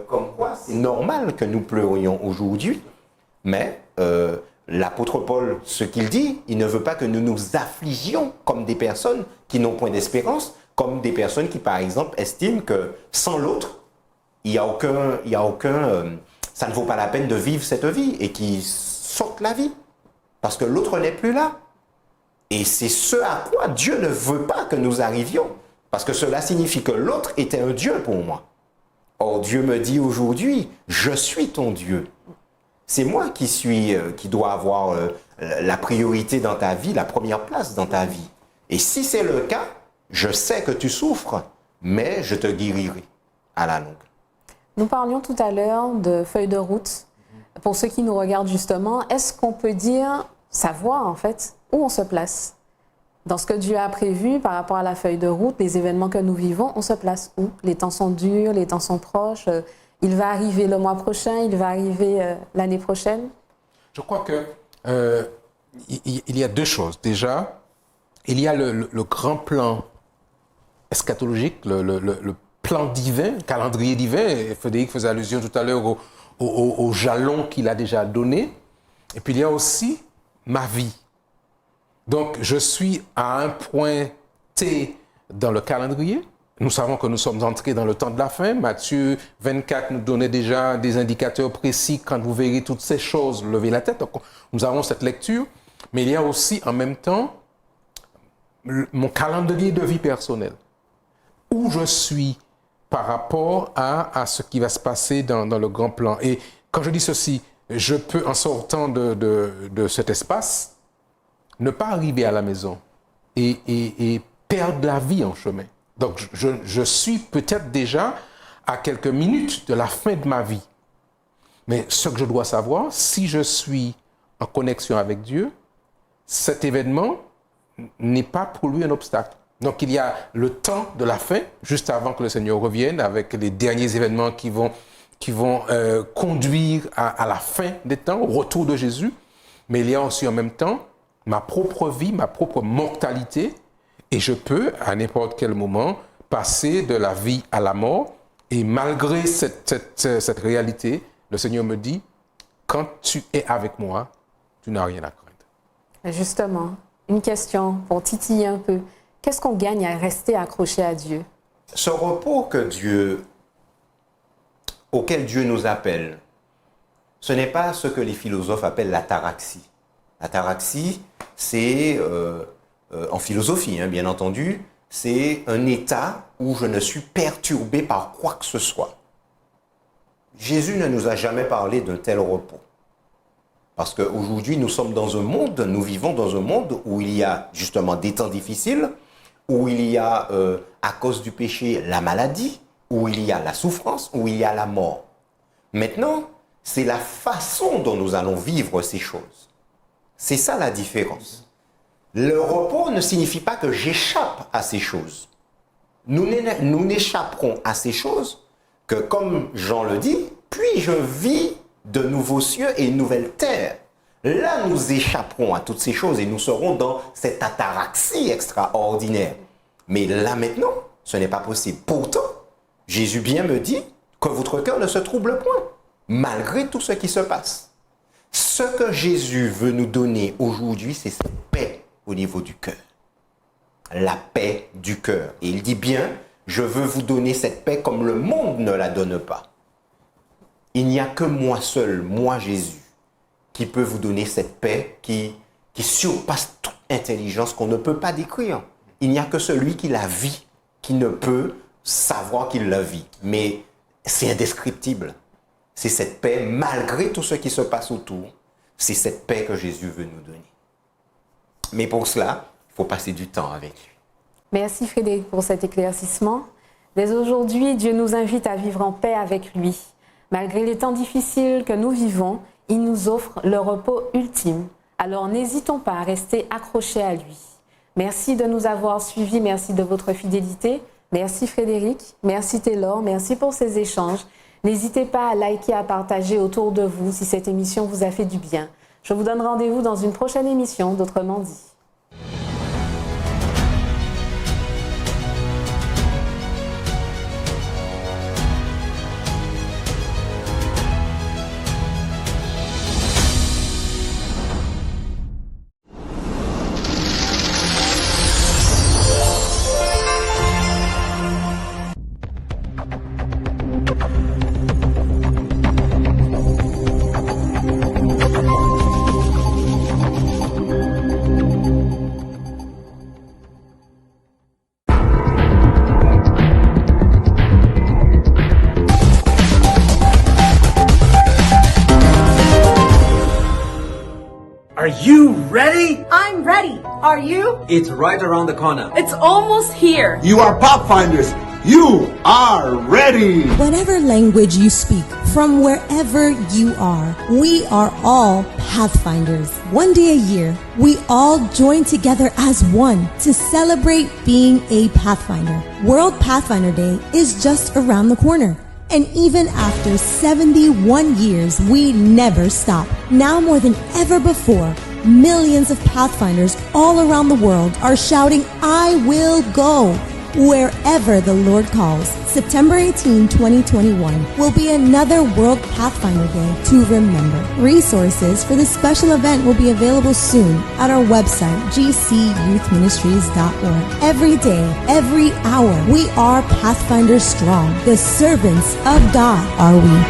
comme quoi, c'est normal que nous pleurions aujourd'hui, mais l'apôtre Paul, ce qu'il dit, il ne veut pas que nous nous affligions comme des personnes qui n'ont point d'espérance, comme des personnes qui, par exemple, estiment que sans l'autre, il y a aucun ça ne vaut pas la peine de vivre cette vie et qui sautent la vie parce que l'autre n'est plus là. Et c'est ce à quoi Dieu ne veut pas que nous arrivions, parce que cela signifie que l'autre était un Dieu pour moi. Or, Dieu me dit aujourd'hui, je suis ton Dieu. C'est moi qui dois avoir la priorité dans ta vie, la première place dans ta vie. Et si c'est le cas, je sais que tu souffres, mais je te guérirai à la longue. Nous parlions tout à l'heure de feuille de route. Pour ceux qui nous regardent justement, est-ce qu'on peut savoir en fait où on se place? Dans ce que Dieu a prévu par rapport à la feuille de route, les événements que nous vivons, on se place où? Les temps sont durs, les temps sont proches. Il va arriver le mois prochain, il va arriver l'année prochaine. Je crois que il y a deux choses. Déjà, il y a le grand plan eschatologique, le plan divin, calendrier divin. Frédéric faisait allusion tout à l'heure au jalon qu'il a déjà donné. Et puis il y a aussi ma vie. Donc je suis à un point T dans le calendrier. Nous savons que nous sommes entrés dans le temps de la fin. Matthieu 24 nous donnait déjà des indicateurs précis. Quand vous verrez toutes ces choses, levez la tête. Donc, nous avons cette lecture. Mais il y a aussi en même temps mon calendrier de vie personnelle. Où je suis par rapport à ce qui va se passer dans le grand plan. Et quand je dis ceci, je peux, en sortant de cet espace, ne pas arriver à la maison et perdre la vie en chemin. Donc, je suis peut-être déjà à quelques minutes de la fin de ma vie. Mais ce que je dois savoir, si je suis en connexion avec Dieu, cet événement n'est pas pour lui un obstacle. Donc, il y a le temps de la fin, juste avant que le Seigneur revienne, avec les derniers événements qui vont conduire à la fin des temps, au retour de Jésus. Mais il y a aussi en même temps ma propre vie, ma propre mortalité. Et je peux, à n'importe quel moment, passer de la vie à la mort. Et malgré cette réalité, le Seigneur me dit, quand tu es avec moi, tu n'as rien à craindre. Justement, une question pour titiller un peu. Qu'est-ce qu'on gagne à rester accroché à Dieu? Ce repos que Dieu auquel Dieu nous appelle, ce n'est pas ce que les philosophes appellent l'ataraxie. L'ataraxie, c'est, en philosophie, hein, bien entendu, c'est un état où je ne suis perturbé par quoi que ce soit. Jésus ne nous a jamais parlé d'un tel repos. Parce qu'aujourd'hui, nous sommes dans un monde, nous vivons dans un monde où il y a justement des temps difficiles, où il y a, à cause du péché, la maladie, où il y a la souffrance, où il y a la mort. Maintenant, c'est la façon dont nous allons vivre ces choses. C'est ça la différence. Le repos ne signifie pas que j'échappe à ces choses. Nous n'échapperons à ces choses que, comme Jean le dit, puis je vis de nouveaux cieux et une nouvelle terre. Là, nous échapperons à toutes ces choses et nous serons dans cette ataraxie extraordinaire. Mais là, maintenant, ce n'est pas possible. Pourtant, Jésus bien me dit que votre cœur ne se trouble point, malgré tout ce qui se passe. Ce que Jésus veut nous donner aujourd'hui, c'est cette paix au niveau du cœur. La paix du cœur. Et il dit bien, je veux vous donner cette paix comme le monde ne la donne pas. Il n'y a que moi seul, moi Jésus, qui peut vous donner cette paix qui surpasse toute intelligence qu'on ne peut pas décrire. Il n'y a que celui qui la vit, qui ne peut savoir qu'il la vit. Mais c'est indescriptible. C'est cette paix, malgré tout ce qui se passe autour, c'est cette paix que Jésus veut nous donner. Mais pour cela, il faut passer du temps avec lui. Merci Frédéric pour cet éclaircissement. Dès aujourd'hui, Dieu nous invite à vivre en paix avec lui. Malgré les temps difficiles que nous vivons, il nous offre le repos ultime. Alors n'hésitons pas à rester accrochés à lui. Merci de nous avoir suivis, merci de votre fidélité. Merci Frédéric, merci Taylor, merci pour ces échanges. N'hésitez pas à liker, à partager autour de vous si cette émission vous a fait du bien. Je vous donne rendez-vous dans une prochaine émission d'Autrement dit. Are you ready? I'm ready. Are you? It's right around the corner. It's almost here. You are Pathfinders. You are ready. Whatever language you speak, from wherever you are, we are all Pathfinders. One day a year, we all join together as one to celebrate being a Pathfinder. World Pathfinder Day is just around the corner. And even after 71 years, we never stop. Now more than ever before, millions of Pathfinders all around the world are shouting, I will go, wherever the Lord calls. September 18, 2021 will be another World Pathfinder Day to remember. Resources for this special event will be available soon at our website, gcyouthministries.org. Every day, every hour, we are Pathfinders strong. The servants of God are we.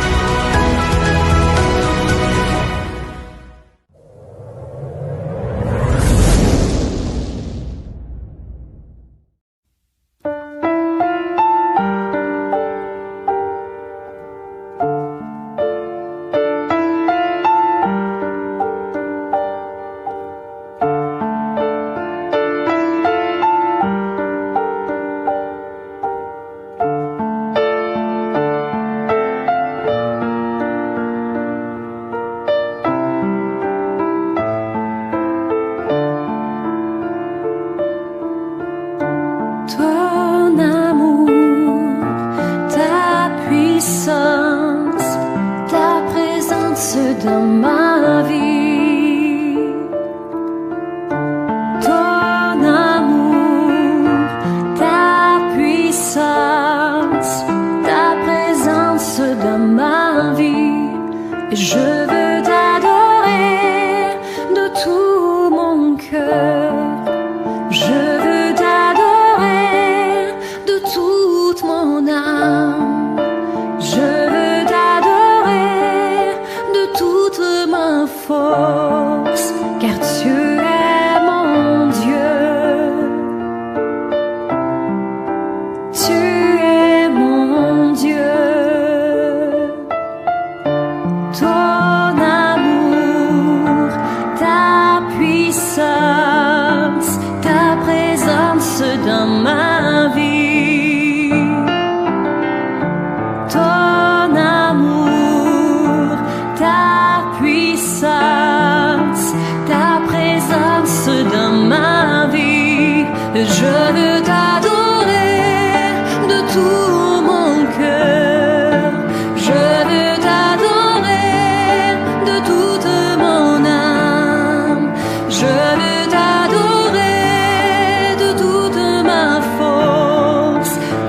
dans ma vie. Ton amour, ta puissance, ta présence dans ma vie. Je veux t'adorer de tout mon cœur. Je veux t'adorer de toute mon âme. Je veux t'adorer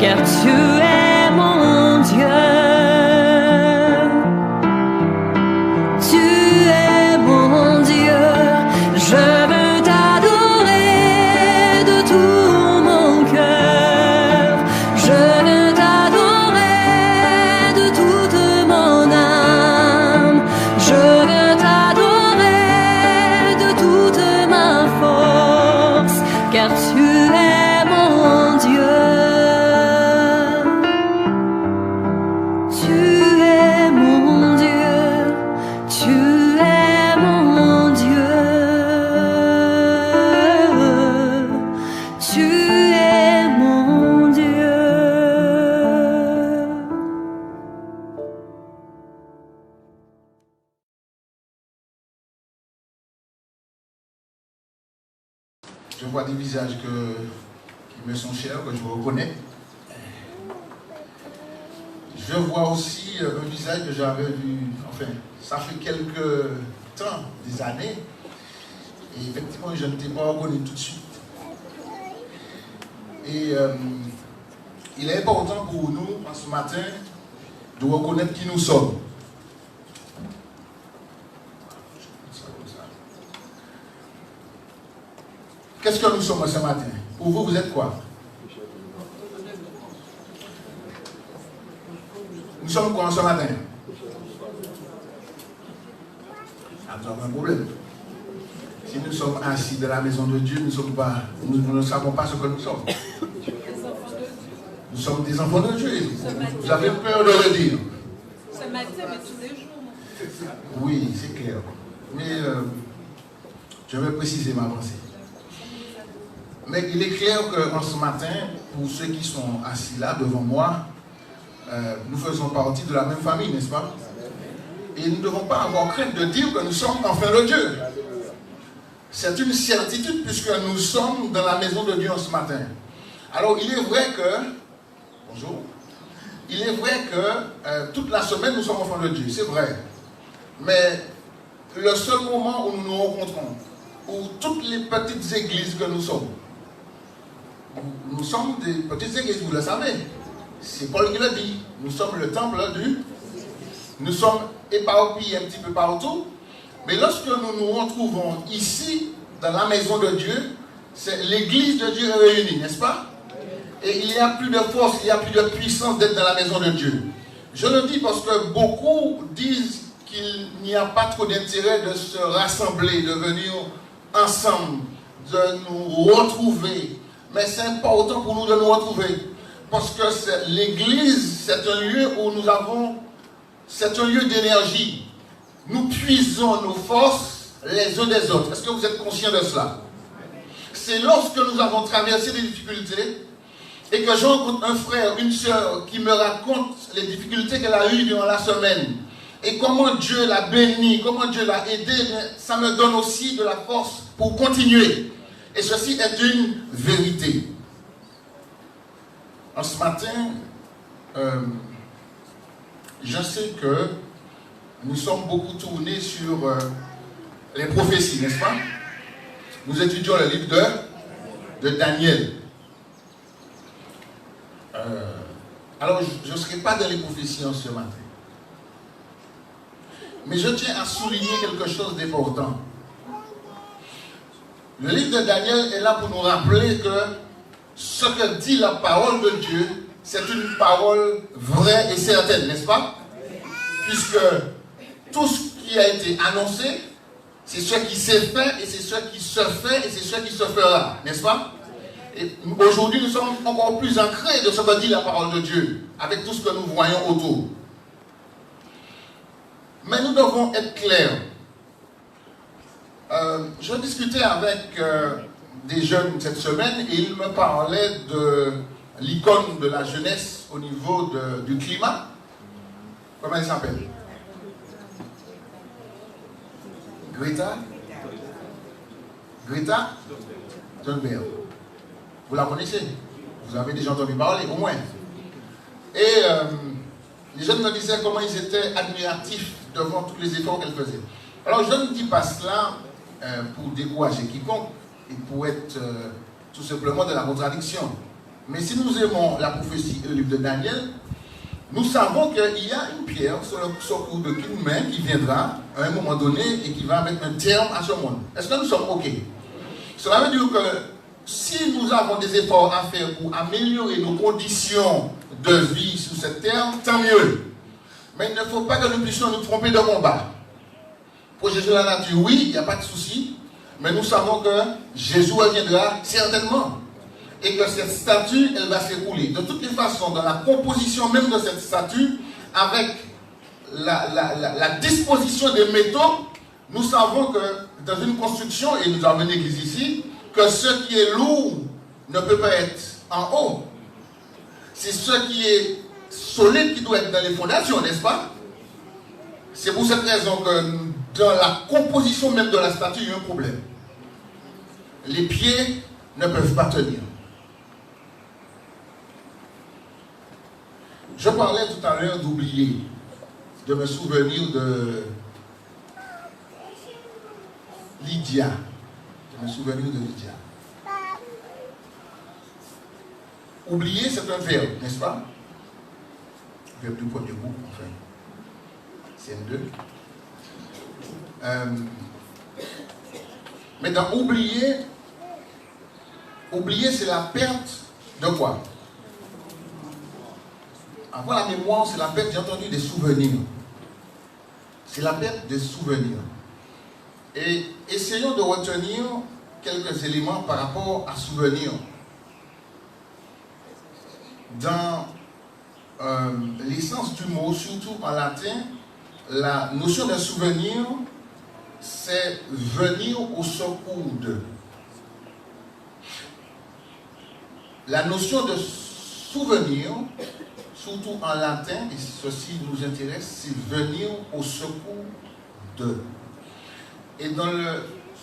car tu es mon Dieu. Tu es mon Dieu, je veux t'adorer de tout mon cœur. Je veux t'adorer de toute mon âme. Je veux t'adorer de toute ma force, car tu es mon Dieu. Tu es mon Dieu, tu es mon Dieu. Tu es mon Dieu. Je vois des visages qui me sont chers, que je reconnais. Je vois aussi un visage que j'avais vu, enfin, ça fait quelques temps, des années, et effectivement, je ne t'ai pas reconnu tout de suite. Et il est important pour nous, ce matin, de reconnaître qui nous sommes. Qu'est-ce que nous sommes ce matin? Pour vous, vous êtes quoi? Nous sommes quoi ce matin? Nous avons un problème. Si nous sommes assis dans la maison de Dieu, nous ne savons pas ce que nous sommes. Nous sommes des enfants de Dieu. Vous avez peur de le dire. Ce matin, mais tous les jours. Oui, c'est clair. Mais je vais préciser ma pensée. Mais il est clair qu'en ce matin, pour ceux qui sont assis là devant moi, nous faisons partie de la même famille, n'est-ce pas? Et nous ne devons pas avoir crainte de dire que nous sommes enfants de Dieu. C'est une certitude puisque nous sommes dans la maison de Dieu ce matin. Alors il est vrai que, bonjour, il est vrai que toute la semaine nous sommes enfants de Dieu, c'est vrai. Mais le seul moment où nous nous rencontrons, où toutes les petites églises que nous sommes des petites églises, vous le savez. C'est Paul qui le dit. Nous sommes le temple Nous sommes éparpillés un petit peu partout. Mais lorsque nous nous retrouvons ici, dans la maison de Dieu, c'est l'église de Dieu réunie, n'est-ce pas? Et il n'y a plus de force, il n'y a plus de puissance d'être dans la maison de Dieu. Je le dis parce que beaucoup disent qu'il n'y a pas trop d'intérêt de se rassembler, de venir ensemble, de nous retrouver. Mais c'est important pour nous de nous retrouver. Parce que l'église, c'est un lieu où nous avons, c'est un lieu d'énergie. Nous puisons nos forces les uns des autres. Est-ce que vous êtes conscients de cela? C'est lorsque nous avons traversé des difficultés et que je rencontre un frère, une soeur qui me raconte les difficultés qu'elle a eues durant la semaine et comment Dieu l'a béni, comment Dieu l'a aidé, ça me donne aussi de la force pour continuer. Et ceci est une vérité. En ce matin, je sais que nous sommes beaucoup tournés sur les prophéties, n'est-ce pas? Nous étudions le livre de Daniel. Alors, je ne serai pas dans les prophéties en ce matin. Mais je tiens à souligner quelque chose d'important. Le livre de Daniel est là pour nous rappeler que ce que dit la parole de Dieu, c'est une parole vraie et certaine, n'est-ce pas? Puisque tout ce qui a été annoncé, c'est ce qui s'est fait, et c'est ce qui se fait, et c'est ce qui se fera, n'est-ce pas? Et aujourd'hui, nous sommes encore plus ancrés de ce que dit la parole de Dieu, avec tout ce que nous voyons autour. Mais nous devons être clairs. Je discutais avec des jeunes cette semaine et ils me parlaient de l'icône de la jeunesse au niveau du climat. Comment elle s'appelle? Greta Thunberg. Vous la connaissez? Vous avez déjà entendu parler, au moins. Et les jeunes me disaient comment ils étaient admiratifs devant tous les efforts qu'elle faisait. Alors je ne dis pas cela pour décourager quiconque et pour être tout simplement de la contradiction. Mais si nous aimons la prophétie et le livre de Daniel, nous savons qu'il y a une pierre sur le secours de qu'une main qui viendra à un moment donné et qui va mettre un terme à ce monde. Est-ce que nous sommes OK? Cela veut dire que si nous avons des efforts à faire pour améliorer nos conditions de vie sur cette terre, tant mieux. Mais il ne faut pas que nous puissions nous tromper de combat. Pour Jésus la nature, oui, il n'y a pas de souci. Mais nous savons que Jésus reviendra certainement. Et que cette statue, elle va s'écrouler. De toutes les façons, dans la composition même de cette statue, avec la disposition des métaux, nous savons que dans une construction, et nous avons une église ici, que ce qui est lourd ne peut pas être en haut. C'est ce qui est solide qui doit être dans les fondations, n'est-ce pas? C'est pour cette raison que dans la composition même de la statue, il y a un problème. Les pieds ne peuvent pas tenir. Je parlais tout à l'heure d'oublier, de me souvenir de Lydia. De me souvenir de Lydia. Oublier, c'est un verbe, n'est-ce pas? Verbe du premier groupe, enfin. C'est un 2. Mais dans oublier, c'est la perte de quoi? Avoir la mémoire, c'est la perte, j'ai entendu, des souvenirs. C'est la perte des souvenirs. Et essayons de retenir quelques éléments par rapport à souvenirs. Dans l'essence du mot, surtout en latin, la notion de souvenir, c'est venir au secours de. La notion de souvenir, surtout en latin, et ceci nous intéresse, c'est venir au secours de. Et dans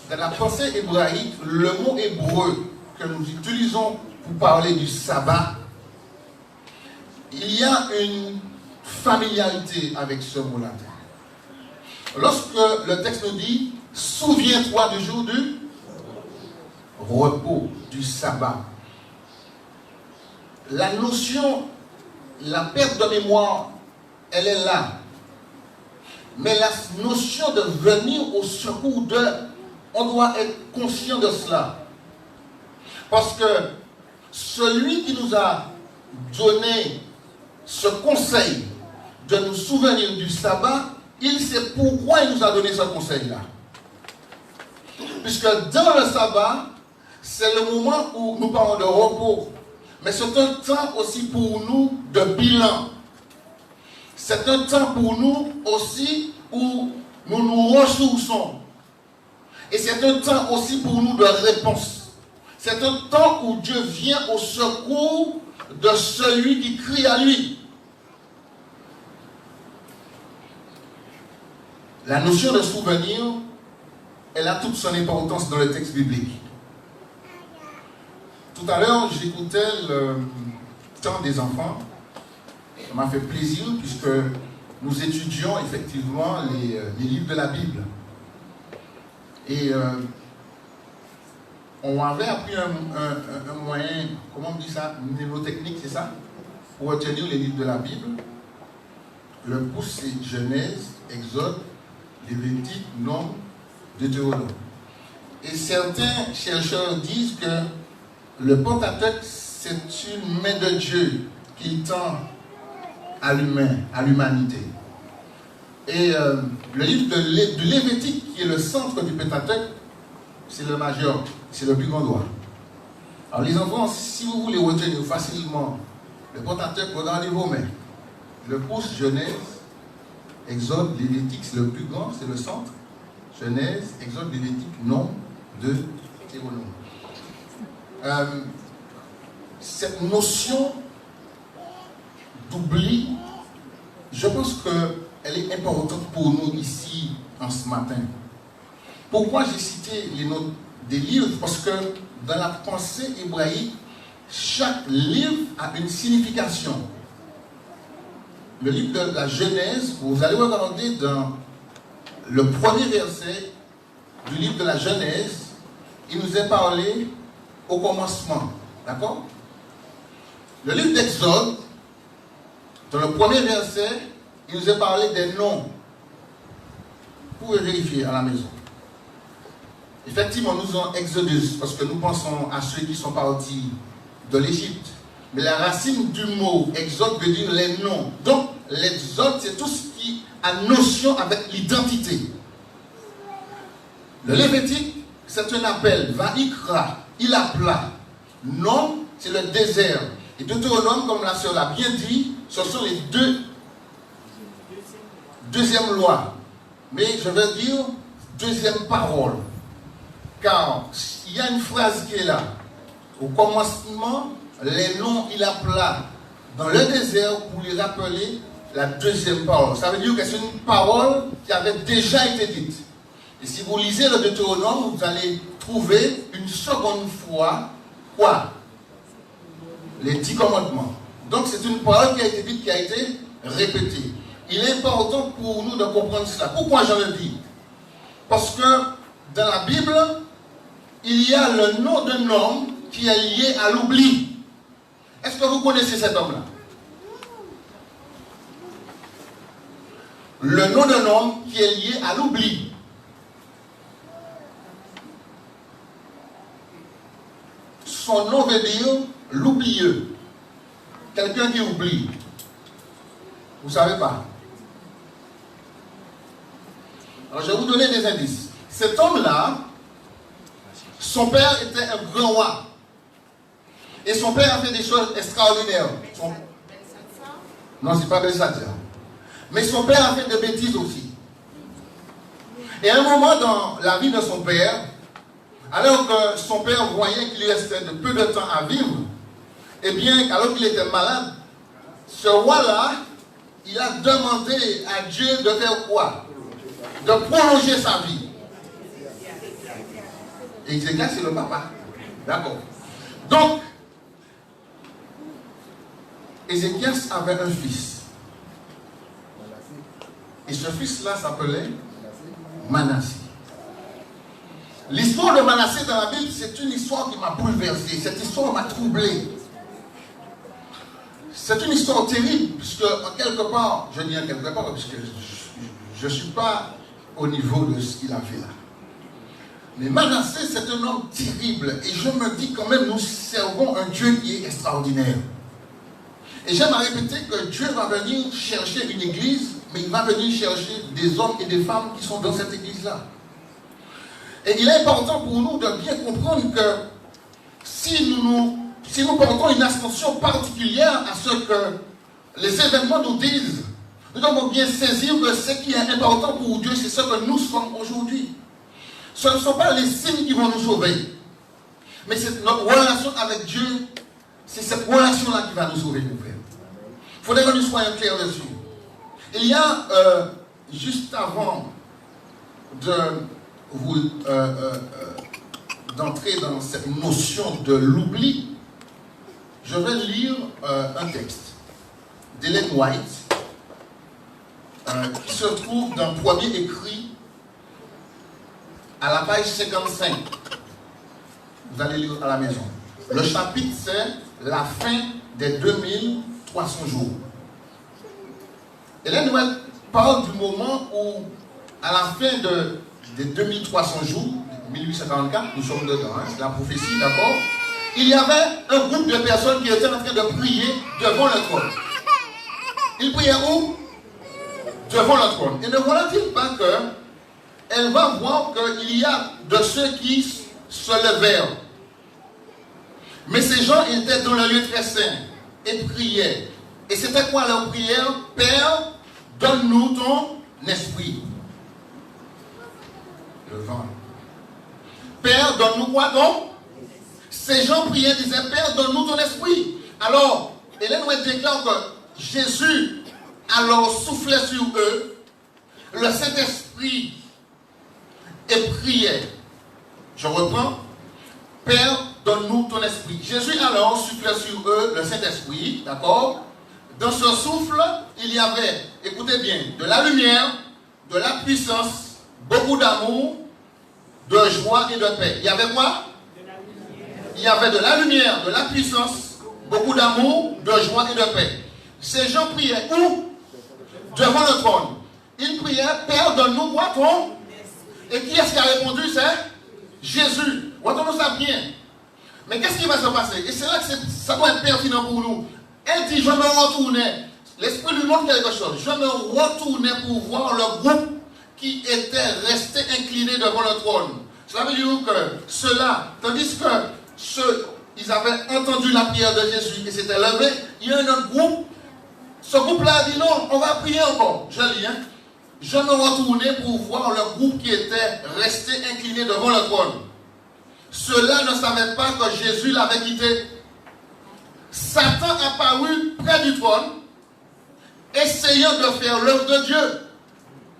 la pensée hébraïque, le mot hébreu que nous utilisons pour parler du sabbat, il y a une familiarité avec ce mot latin. Lorsque le texte nous dit « Souviens-toi du jour du repos, du sabbat », la notion, la perte de mémoire, elle est là. Mais la notion de venir au secours de, on doit être conscient de cela. Parce que celui qui nous a donné ce conseil de nous souvenir du sabbat, il sait pourquoi il nous a donné ce conseil-là. Puisque dans le sabbat, c'est le moment où nous parlons de repos. Mais c'est un temps aussi pour nous de bilan. C'est un temps pour nous aussi où nous nous ressourçons. Et c'est un temps aussi pour nous de réponse. C'est un temps où Dieu vient au secours de celui qui crie à lui. La notion de souvenir, elle a toute son importance dans le texte biblique. Tout à l'heure, j'écoutais le chant des enfants. Ça m'a fait plaisir puisque nous étudions effectivement les livres de la Bible. Et on avait appris un moyen, comment on dit ça, mnémotechnique, c'est ça? Pour retenir les livres de la Bible. Le pouce, c'est Genèse, Exode, Lévitique, Nombre, Deutéronome. Et certains chercheurs disent que le Pentateuque, c'est une main de Dieu qui tend à l'humain, à l'humanité. Et le livre de Lévitique, qui est le centre du Pentateuque, c'est le majeur, c'est le plus grand doigt. Alors les enfants, si vous voulez retenir facilement le Pentateuque, regardez vos mains. Le pouce, Genèse, Exode, Lévitique, c'est le plus grand, c'est le centre. Genèse, Exode, Lévitique, Nombre, Deutéronome. Cette notion d'oubli, je pense qu'elle est importante pour nous ici en ce matin. Pourquoi j'ai cité les notes des livres? Parce que dans la pensée hébraïque, chaque livre a une signification. Le livre de la Genèse, vous allez regarder dans le premier verset du livre de la Genèse, il nous est parlé au commencement. D'accord? Le livre d'Exode, dans le premier verset, il nous est parlé des noms. Vous pouvez vérifier à la maison. Effectivement, nous avons Exodus, parce que nous pensons à ceux qui sont partis de l'Égypte. Mais la racine du mot Exode veut dire les noms. Donc, l'exode, c'est tout ce qui a notion avec l'identité. Le Lévitique, c'est un appel. Vaïkra, il appela. Nom, c'est le désert. Et Deutéronome, comme la sœur l'a bien dit, ce sont les deuxième loi. Mais je veux dire deuxième parole. Car il y a une phrase qui est là. Au commencement, les noms, il appela dans le désert pour les rappeler la deuxième parole. Ça veut dire que c'est une parole qui avait déjà été dite. Et si vous lisez le Deutéronome, vous allez trouver une seconde fois quoi? Les 10 commandements. Donc c'est une parole qui a été dite, qui a été répétée. Il est important pour nous de comprendre cela. Pourquoi je le dis? Parce que dans la Bible, il y a le nom d'un homme qui est lié à l'oubli. Est-ce que vous connaissez cet homme-là? Le nom d'un homme qui est lié à l'oubli. Son nom veut dire l'oublieux. Quelqu'un qui oublie. Vous ne savez pas. Alors je vais vous donner des indices. Cet homme-là, son père était un grand roi. Et son père a fait des choses extraordinaires. Non, ce n'est pas Belshazzar. Mais son père a fait des bêtises aussi. Et à un moment dans la vie de son père, alors que son père voyait qu'il lui restait de peu de temps à vivre, eh bien, alors qu'il était malade, ce roi-là, il a demandé à Dieu de faire quoi? De prolonger sa vie. Et Ézéchias, c'est le papa. D'accord. Donc, Ézéchias avait un fils. Et ce fils-là s'appelait Manassé. L'histoire de Manassé dans la Bible, c'est une histoire qui m'a bouleversé. Cette histoire m'a troublé. C'est une histoire terrible, puisque en quelque part, je dis en quelque part, puisque je ne suis pas au niveau de ce qu'il a fait là. Mais Manassé, c'est un homme terrible. Et je me dis quand même, nous servons un Dieu qui est extraordinaire. Et j'aime à répéter que Dieu va venir chercher une église, mais il va venir chercher des hommes et des femmes qui sont dans cette église-là. Et il est important pour nous de bien comprendre que si nous portons une attention particulière à ce que les événements nous disent, nous devons bien saisir que ce qui est important pour Dieu, c'est ce que nous sommes aujourd'hui. Ce ne sont pas les signes qui vont nous sauver, mais c'est notre relation avec Dieu, c'est cette relation-là qui va nous sauver, mon frère. Il faudrait que nous soyons clairs dessus. Il y a, juste avant d'entrer dans cette notion de l'oubli, je vais lire un texte d'Ellen White qui se trouve dans le premier écrit à la page 55. Vous allez lire à la maison. Le chapitre, c'est la fin des 2300 jours. Ellen White parle du moment où, à la fin des 2300 jours, 1844, nous sommes dedans, hein, c'est la prophétie, d'accord? Il y avait un groupe de personnes qui étaient en train de prier devant le trône. Ils priaient où? Devant le trône. Et ne voilà-t-il pas qu'elle va voir qu'il y a de ceux qui se levèrent. Mais ces gens étaient dans le lieu très saint et priaient. Et c'était quoi leur prière? Père, donne-nous ton esprit. Le vent. Père, donne-nous quoi donc? Ces gens priaient, disaient, Père, donne-nous ton esprit. Alors, Ellen White déclare que Jésus alors soufflait sur eux, le Saint-Esprit et priait. Je reprends. Père, donne-nous ton esprit. Jésus alors soufflait sur eux le Saint-Esprit, d'accord? Dans ce souffle, il y avait, écoutez bien, de la lumière, de la puissance, beaucoup d'amour, de joie et de paix. Il y avait quoi? Il y avait de la lumière, de la puissance, beaucoup d'amour, de joie et de paix. Ces gens priaient où? Devant le trône. Ils priaient, Père, donne-nous quoi ton? Et qui est-ce qui a répondu? C'est Jésus. Entendons ça bien. Mais qu'est-ce qui va se passer? Et c'est là que ça doit être pertinent pour nous. Elle dit, je me retournais. L'Esprit lui montre quelque chose. Je me retournais pour voir le groupe qui était resté incliné devant le trône. Cela veut dire que ceux-là, tandis que ils avaient entendu la prière de Jésus et s'étaient levés, il y a un autre groupe. Ce groupe-là a dit non, on va prier encore. Je lis, hein. Je me retournais pour voir le groupe qui était resté incliné devant le trône. Ceux-là ne savaient pas que Jésus l'avait quitté. Satan apparut près du trône, essayant de faire l'œuvre de Dieu.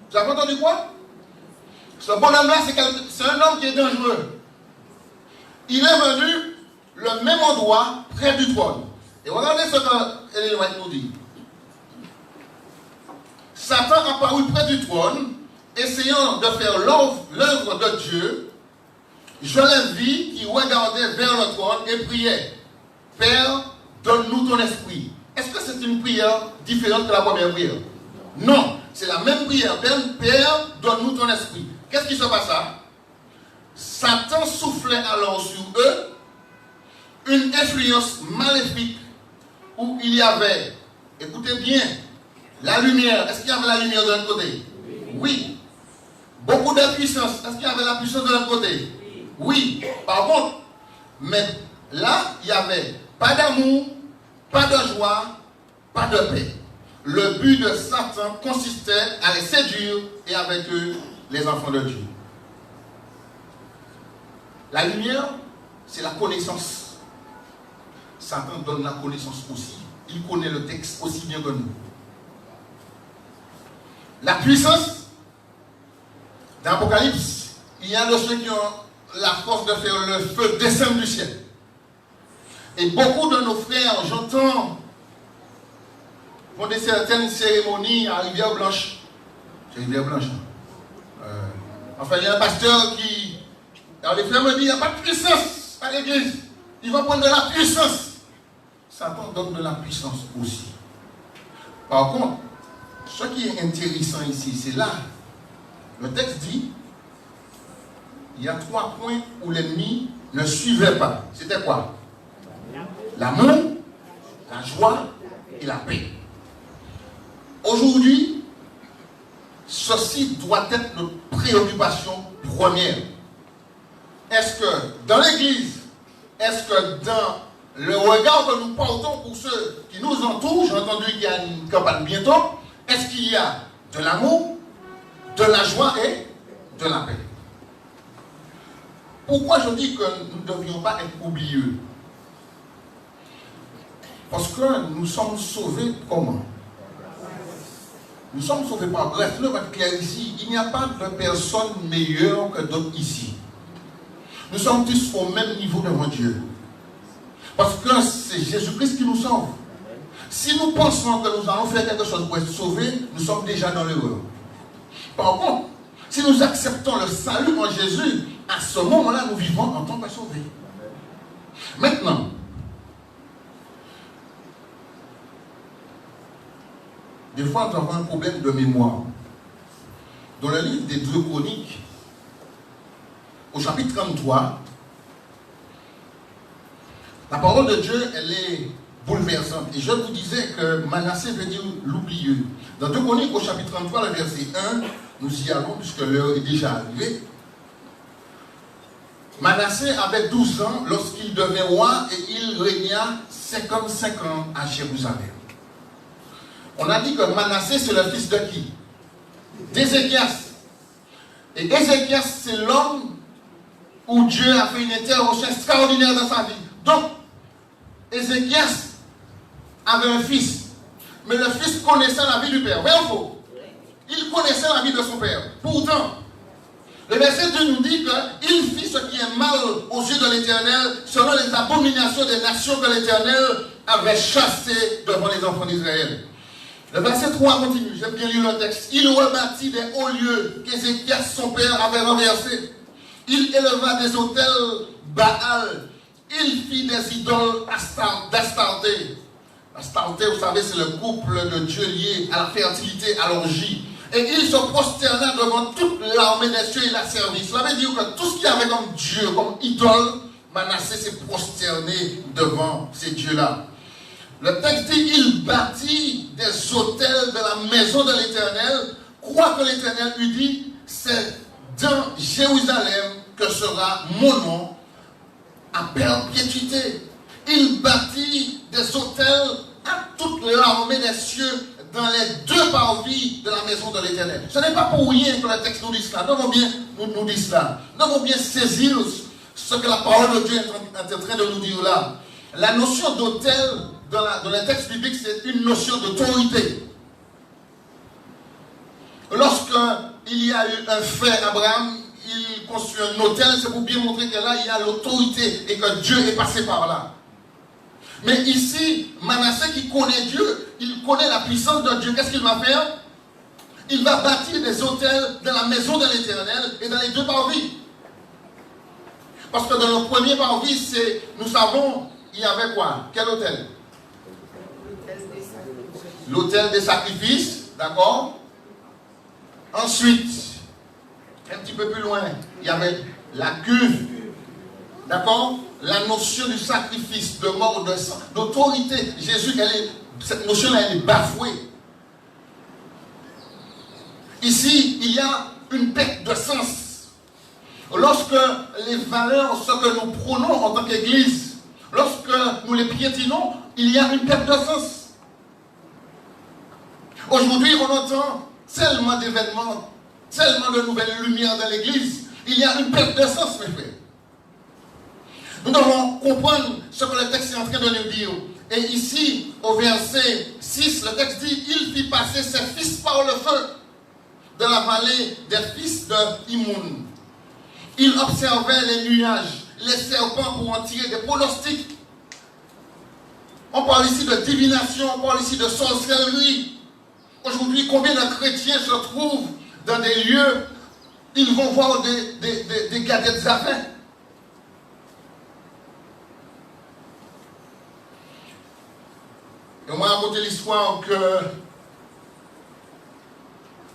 Vous avez entendu quoi? Ce bonhomme-là, c'est un homme qui est dangereux. Il est venu le même endroit près du trône. Et regardez ce que Ellen White nous dit. Satan apparut près du trône, essayant de faire l'œuvre de Dieu. Je l'ai vu qui regardait vers le trône et priait. Père, donne-nous ton esprit. Est-ce que c'est une prière différente que la première prière? Non, c'est la même prière. Père, donne-nous ton esprit. Qu'est-ce qui se passa? Satan soufflait alors sur eux une influence maléfique où il y avait, écoutez bien, la lumière. Est-ce qu'il y avait la lumière de l'autre côté? Oui. Beaucoup de puissance. Est-ce qu'il y avait la puissance de l'autre côté? Oui. Par contre, mais là, il n'y avait pas d'amour, pas de joie, pas de paix. Le but de Satan consistait à les séduire et avec eux, les enfants de Dieu. La lumière, c'est la connaissance. Satan donne la connaissance aussi. Il connaît le texte aussi bien que nous. La puissance, dans l'Apocalypse, il y a de ceux qui ont la force de faire le feu descendre du ciel. Et beaucoup de nos frères, j'entends, font des certaines cérémonies à Rivière-Blanche. C'est Rivière-Blanche. Enfin, il y a un pasteur qui... Alors les frères me disent, il n'y a pas de puissance à l'église. Il va prendre de la puissance. Satan donne de la puissance aussi. Par contre, ce qui est intéressant ici, c'est là. Le texte dit, il y a 3 points où l'ennemi ne suivait pas. C'était quoi? L'amour, la joie et la paix. Aujourd'hui, ceci doit être notre préoccupation première. Est-ce que dans l'église, est-ce que dans le regard que nous portons pour ceux qui nous entourent, j'ai entendu qu'il y a une campagne bientôt, est-ce qu'il y a de l'amour, de la joie et de la paix? Pourquoi je dis que nous ne devrions pas être oublieux? Parce que nous sommes sauvés comment? Nous sommes sauvés par grâce. Le va être clair ici. Il n'y a pas de personne meilleure que d'autres ici. Nous sommes tous au même niveau devant Dieu. Parce que c'est Jésus-Christ qui nous sauve. Si nous pensons que nous allons faire quelque chose pour être sauvés, nous sommes déjà dans l'erreur. Par contre, si nous acceptons le salut en Jésus, à ce moment-là, nous vivons en tant que sauvés. Maintenant, des fois, nous avons un problème de mémoire. Dans le livre des 2 Chroniques, au chapitre 33, la parole de Dieu, elle est bouleversante. Et je vous disais que Manassé veut dire l'oublieux. Dans 2 Chroniques, au chapitre 33, le verset 1, nous y allons puisque l'heure est déjà arrivée. Manassé avait 12 ans lorsqu'il devint roi et il régna 55 ans à Jérusalem. On a dit que Manassé, c'est le fils de qui? D'Ézéchias. Et Ézéchias, c'est l'homme où Dieu a fait une intervention extraordinaire dans sa vie. Donc, Ézéchias avait un fils. Mais le fils connaissait la vie du père. Vrai ou faux? Il connaissait la vie de son père. Pourtant, le verset 2 nous dit qu'il fit ce qui est mal aux yeux de l'Éternel, selon les abominations des nations que l'Éternel avait chassées devant les enfants d'Israël. Le verset 3 continue, j'aime bien lire le texte. Il rebâtit des hauts lieux qu'Ézéchias, son père, avait renversés. Il éleva des autels Baal il fit des idoles d'Astarté. Astarté, vous savez, c'est le couple de dieux liés à la fertilité, à l'orgie. Et il se prosterna devant toute l'armée des cieux et la servit. Cela veut dire que tout ce qu'il y avait comme Dieu, comme idole, Manassé s'est prosterné devant ces dieux-là. Le texte dit, il bâtit des autels de la maison de l'Éternel, croit que l'Éternel lui dit, c'est dans Jérusalem que sera mon nom à perpétuité. Il bâtit des autels à toute l'armée des cieux dans les deux parvis de la maison de l'Éternel. Ce n'est pas pour rien que le texte nous dit cela. Nous devons bien nous dire cela. Nous devons bien saisir ce que la parole de Dieu est en train de nous dire là. La notion d'autel dans le texte biblique, c'est une notion d'autorité. Lorsqu'il y a eu un fait, Abraham, il construit un autel, c'est pour bien montrer que là, il y a l'autorité et que Dieu est passé par là. Mais ici, Manassé qui connaît Dieu, il connaît la puissance de Dieu. Qu'est-ce qu'il va faire? Il va bâtir des autels dans la maison de l'Éternel et dans les deux parvis. Parce que dans le premier parvis, nous savons, il y avait quoi? Quel autel? L'autel des sacrifices, d'accord? Ensuite, un petit peu plus loin, il y avait la cuve, d'accord? La notion du sacrifice, de mort, de sang, d'autorité. Jésus, cette notion-là, elle est bafouée. Ici, il y a une perte de sens. Lorsque les valeurs, ce que nous prônons en tant qu'Église, lorsque nous les piétinons, il y a une perte de sens. Aujourd'hui, on entend tellement d'événements, tellement de nouvelles lumières dans l'Église, il y a une perte de sens, mes frères. Nous devons comprendre ce que le texte est en train de nous dire. Et ici, au verset 6, le texte dit, il fit passer ses fils par le feu de la vallée des fils de Imoun. Il observait les nuages, les serpents pour en tirer des pronostics. On parle ici de divination, on parle ici de sorcellerie. Aujourd'hui, combien de chrétiens se trouvent dans des lieux, ils vont voir des gadgets affaires. Et on m'a raconté l'histoire que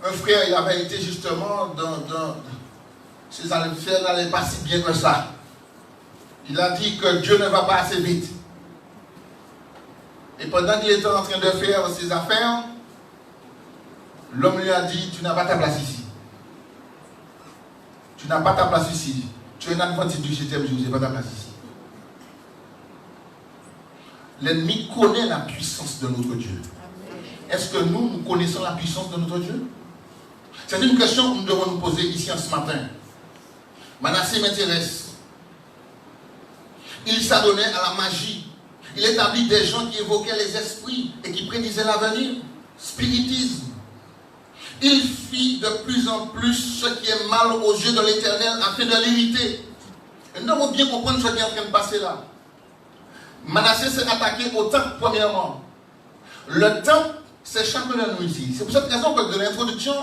un frère, il avait été justement dans ses affaires n'allaient pas si bien que ça. Il a dit que Dieu ne va pas assez vite. Et pendant qu'il était en train de faire ses affaires, l'homme lui a dit, tu n'as pas ta place ici. Tu n'as pas ta place ici. Tu es un adventiste du 7e jour, tu n'as pas ta place ici. L'ennemi connaît la puissance de notre Dieu. Est-ce que nous connaissons la puissance de notre Dieu? C'est une question que nous devons nous poser ici ce matin. Manassé m'intéresse. Il s'adonnait à la magie. Il établit des gens qui évoquaient les esprits et qui prédisaient l'avenir. Spiritisme. Il fit de plus en plus ce qui est mal aux yeux de l'Éternel afin de l'irriter. Et nous devons bien comprendre ce qui est en train de passer là. Manassé s'est attaqué au temple premièrement. Le temple, c'est chacun de nous ici. C'est pour cette raison que de l'introduction,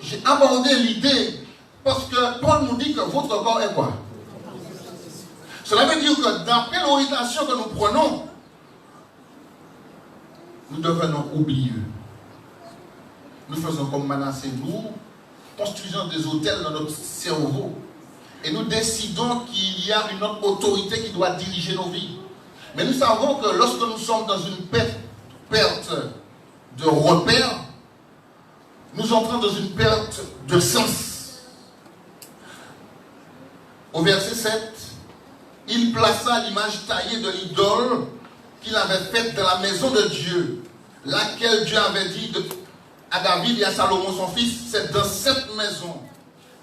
j'ai abordé l'idée parce que Paul nous dit que votre corps est quoi? Cela veut dire que d'après l'orientation que nous prenons, nous devenons oublieux. Nous faisons comme Manassé, nous construisons des hôtels dans notre cerveau et nous décidons qu'il y a une autre autorité qui doit diriger nos vies. Mais nous savons que lorsque nous sommes dans une perte de repère, nous entrons dans une perte de sens. Au verset 7, il plaça l'image taillée de l'idole qu'il avait faite de la maison de Dieu, laquelle Dieu avait dit à David et à Salomon son fils, c'est dans cette maison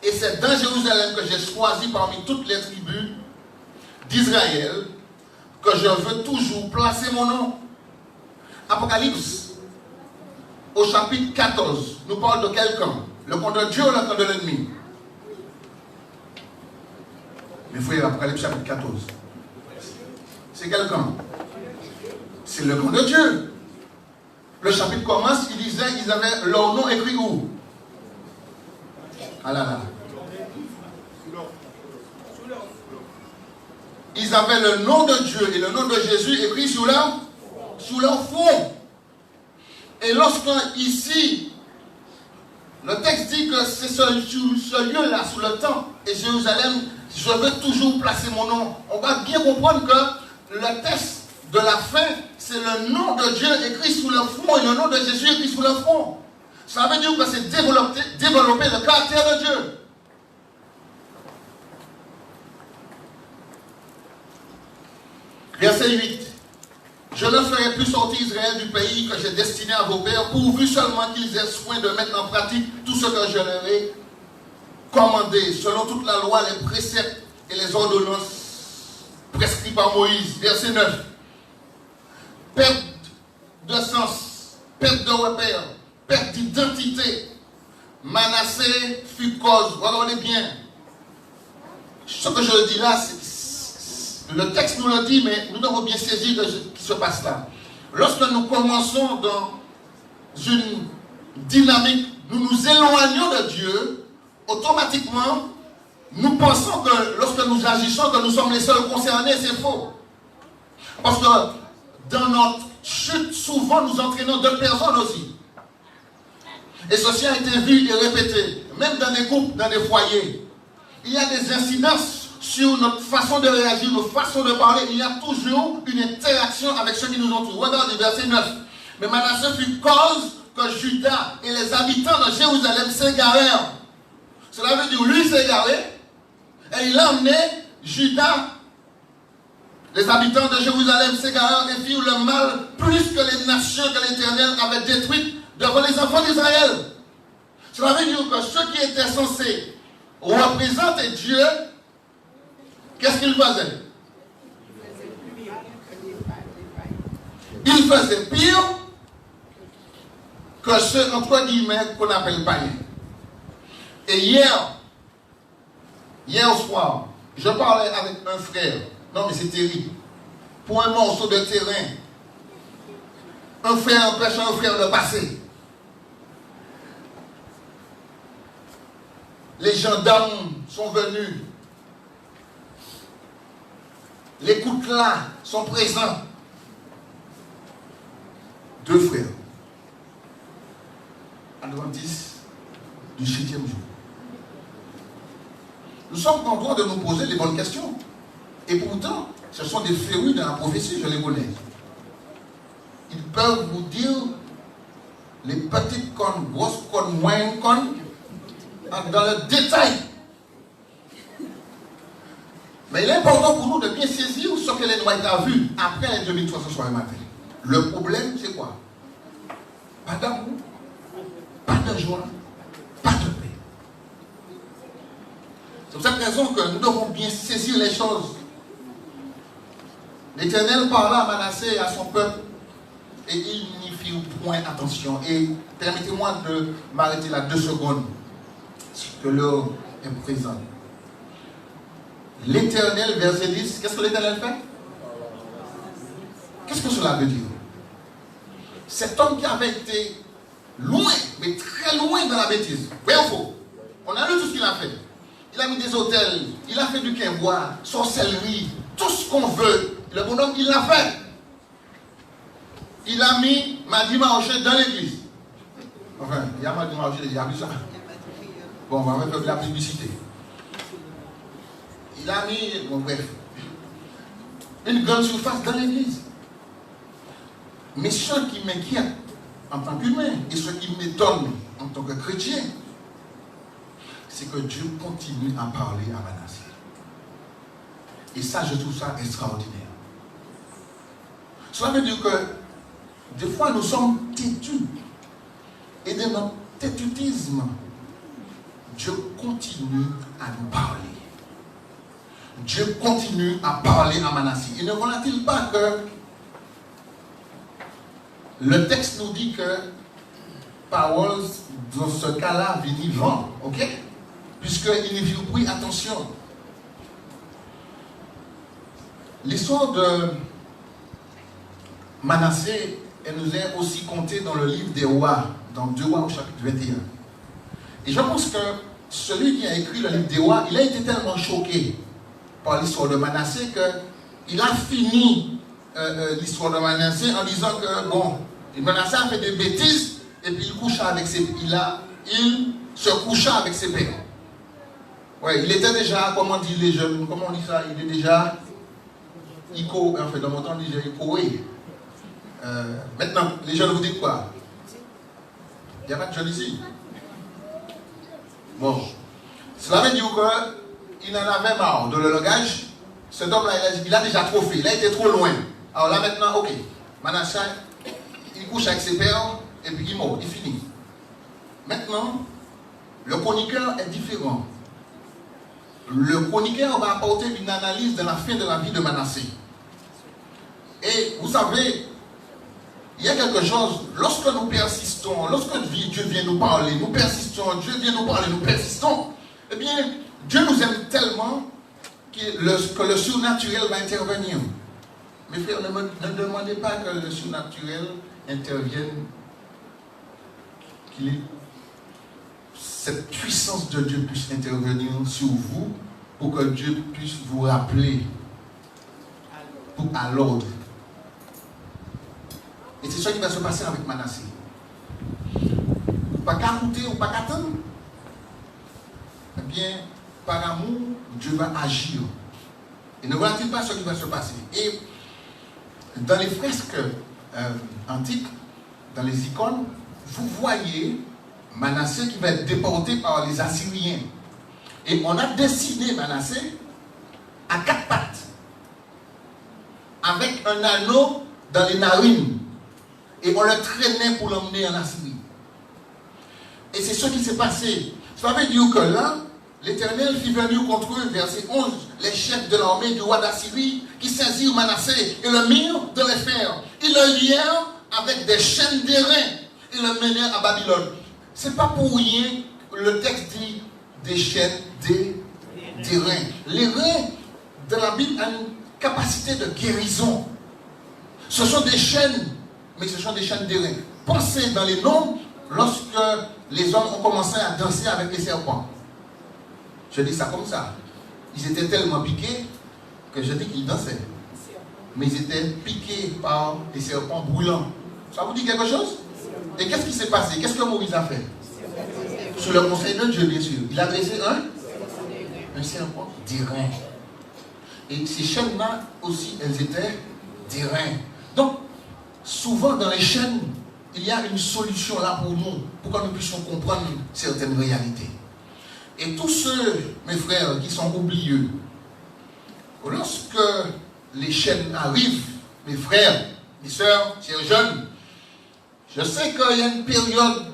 et c'est dans Jérusalem que j'ai choisi parmi toutes les tribus d'Israël que je veux toujours placer mon nom. Apocalypse, au chapitre 14, nous parle de quel camp? Le camp de Dieu ou le camp de l'ennemi? Mes frères, Apocalypse chapitre 14. C'est quel camp? C'est le camp de Dieu. Le chapitre commence, il disait qu'ils avaient leur nom écrit où? Ah là là. ils avaient le nom de Dieu et le nom de Jésus écrit sur leur front. Et lorsque ici, le texte dit que c'est ce lieu-là, sous le temple, et Jérusalem, je veux toujours placer mon nom. On va bien comprendre que le texte de la fin, c'est le nom de Dieu écrit sous le front et le nom de Jésus écrit sous le front. Ça veut dire que c'est développer le caractère de Dieu. Verset 8. Je ne ferai plus sortir Israël du pays que j'ai destiné à vos pères, pourvu seulement qu'ils aient soin de mettre en pratique tout ce que je leur ai commandé, selon toute la loi, les préceptes et les ordonnances prescrits par Moïse. Verset 9. Perte de sens, perte de repère, perte d'identité. Manassé fut cause. Regardez bien. Ce que je dis là, le texte nous le dit, mais nous devons bien saisir ce qui se passe là. Lorsque nous commençons dans une dynamique, nous nous éloignons de Dieu, automatiquement, nous pensons que lorsque nous agissons, que nous sommes les seuls concernés, c'est faux. Parce que dans notre chute, souvent nous entraînons d'autres personnes aussi. Et ceci a été vu et répété, même dans des groupes, dans des foyers. Il y a des incidences sur notre façon de réagir, notre façon de parler. Il y a toujours une interaction avec ceux qui nous entourent. Regardez verset 9. Mais Manassé fut cause que Juda et les habitants de Jérusalem s'égarèrent. Cela veut dire lui s'est égaré et il a emmené Juda. Les habitants de Jérusalem s'égarèrent et firent le mal plus que les nations que l'Éternel avait détruites devant les enfants d'Israël. Cela veut dire que ceux qui étaient censés représenter Dieu, qu'est-ce qu'ils faisaient? Ils faisaient pire que ceux, entre guillemets, qu'on appelle païens. Et hier soir, je parlais avec un frère. Non, mais c'est terrible. Pour un morceau de terrain, un frère empêche un frère de passer. Les gendarmes sont venus. Les coutelas sont présents. Deux frères, adventistes du 7e jour. Nous sommes en droit de nous poser les bonnes questions. Et pourtant, ce sont des férus de la prophétie, je les connais. Ils peuvent vous dire les petites connes, grosses connes, moyennes connes, dans le détail. Mais il est important pour nous de bien saisir ce que les Noirs ont vu après les 2300 soirées matin. Le problème, c'est quoi? Pas d'amour, pas de joie, pas de paix. C'est pour cette raison que nous devons bien saisir les choses. L'Éternel parla à Manassé et à son peuple et il n'y fit point attention. Et permettez-moi de m'arrêter là 2 secondes, que l'heure est présente. L'Éternel, verset 10, qu'est-ce que l'Éternel fait? Qu'est-ce que cela veut dire? Cet homme qui avait été loin, mais très loin dans la bêtise. Vrai ou faux? On a vu tout ce qu'il a fait. Il a mis des hôtels, il a fait du quinbois, sorcellerie, tout ce qu'on veut. Le bonhomme, il l'a fait. Il a mis Madi Maroché dans l'église. Enfin, il y a Madi Maroché, il y a plus ça. Bon, on va faire de la publicité. Il a mis, bon bref, une grande surface dans l'église. Mais ce qui m'inquiète en tant qu'humain et ce qui m'étonne en tant que chrétien, c'est que Dieu continue à parler à Manassé. Et ça, je trouve ça extraordinaire. Cela veut dire que des fois nous sommes têtus. Et dans notre têtutisme, Dieu continue à nous parler. Dieu continue à parler à Manassé. Et ne voilà-t-il pas que le texte nous dit que parole, dans ce cas-là, vit vent, ok? Puisqu'il n'y fit plus attention. L'histoire de Manassé, elle nous est aussi contée dans le livre des rois, dans 2 rois au chapitre 21. Et je pense que celui qui a écrit le livre des rois, il a été tellement choqué par l'histoire de Manassé qu'il a fini l'histoire de Manassé en disant que, bon, Manassé a fait des bêtises et puis il se coucha avec ses pères. Ouais, il était déjà, comment on dit les jeunes, comment on dit ça, il est déjà, en fait, dans mon temps, on disait icoé. Maintenant, les jeunes vous disent quoi? Il n'y a pas de jeunes ici. Bon, cela veut dire qu'il en avait marre de le langage. Cet homme-là, il a déjà trop fait, il a été trop loin. Alors là maintenant, ok, Manassé, il couche avec ses pères et puis il meurt, il finit. Maintenant, le chroniqueur est différent. Le chroniqueur va apporter une analyse de la fin de la vie de Manassé. Et vous savez, il y a quelque chose, lorsque nous persistons, lorsque Dieu vient nous parler, nous persistons, Dieu vient nous parler, nous persistons, eh bien, Dieu nous aime tellement que le surnaturel va intervenir. Mes frères, ne demandez pas que le surnaturel intervienne, cette puissance de Dieu puisse intervenir sur vous pour que Dieu puisse vous rappeler à l'ordre. Et c'est ça qui va se passer avec Manassé. Pas qu'à écouter ou pas qu'à attendre. Eh bien, par amour, Dieu va agir. Et ne voilà-t-il pas ce qui va se passer? Et dans les fresques antiques, dans les icônes, vous voyez Manassé qui va être déporté par les Assyriens. Et on a dessiné Manassé à 4 pattes, avec un anneau dans les narines. Et on le traînait pour l'emmener en Assyrie. Et c'est ce qui s'est passé. Ça veut dire que là, l'Éternel fit venir contre eux, verset 11, les chefs de l'armée du roi d'Assyrie, qui saisirent Manassé et le mirent de les fers. Ils le lièrent avec des chaînes d'airain et le menèrent à Babylone. C'est pas pour rien que le texte dit des chaînes d'airain. L'airain de la Bible a une capacité de guérison. Ce sont des chaînes, mais ce sont des chaînes d'airain. Pensez dans les noms lorsque les hommes ont commencé à danser avec les serpents. Je dis ça comme ça. Ils étaient tellement piqués que je dis qu'ils dansaient. Mais ils étaient piqués par des serpents brûlants. Ça vous dit quelque chose? Et qu'est-ce qui s'est passé? Qu'est-ce que Moïse a fait? Sous le conseil de Dieu, bien sûr. Il a dressé un serpent d'airain. Et ces chaînes-là aussi, elles étaient d'airain. Donc, souvent dans les chaînes, il y a une solution là pour nous, pour que nous puissions comprendre certaines réalités. Et tous ceux, mes frères, qui sont oublieux, lorsque les chaînes arrivent, mes frères, mes soeurs, chers jeunes, je sais qu'il y a une période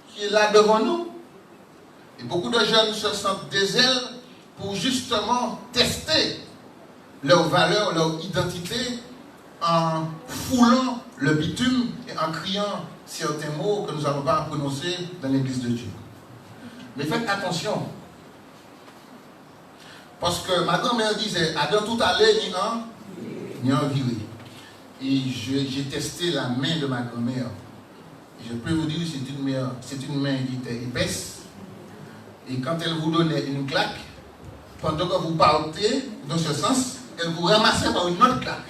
qui est là devant nous. Et beaucoup de jeunes se sentent des ailes pour justement tester leur valeur, leur identité en foulant le bitume et en criant certains mots que nous n'avons pas prononcer dans l'église de Dieu. Mais faites attention. Parce que ma grand-mère disait, Adam tout allait ni en viré. Et j'ai testé la main de ma grand-mère. Et je peux vous dire, c'est une main qui était épaisse. Et quand elle vous donnait une claque, pendant que vous partez dans ce sens, elle vous ramassait par une autre claque.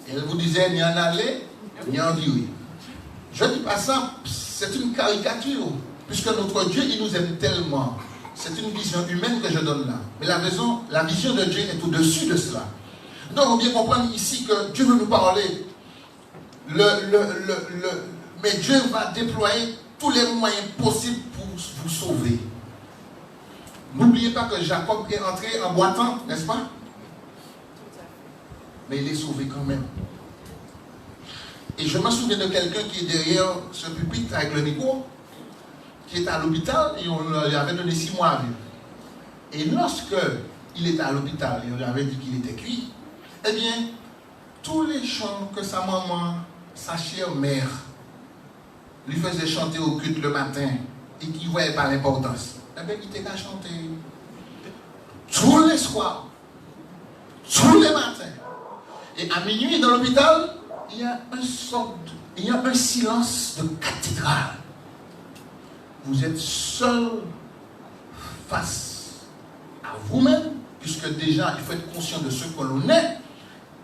Et elle vous disait, ni en aller, ni en viré. Je ne dis pas ça, c'est une caricature. Puisque notre Dieu, il nous aime tellement. C'est une vision humaine que je donne là. Mais la vision de Dieu est au-dessus de cela. Donc, on bien comprendre ici que Dieu veut nous parler. Mais Dieu va déployer tous les moyens possibles pour vous sauver. N'oubliez pas que Jacob est entré en boitant, n'est-ce pas? Mais il est sauvé quand même. Et je me souviens de quelqu'un qui est derrière ce pupitre avec le micro, qui était à l'hôpital et on lui avait donné 6 mois à vivre. Et lorsque il était à l'hôpital et on lui avait dit qu'il était cuit, eh bien, tous les chants que sa maman, sa chère mère, lui faisait chanter au culte le matin et qu'il ne voyait pas l'importance, eh bien, il était qu'à chanter tous les soirs, tous les matins. Et à minuit, dans l'hôpital, il y a un silence de cathédrale. Vous êtes seul face à vous-même puisque déjà, il faut être conscient de ce que l'on est,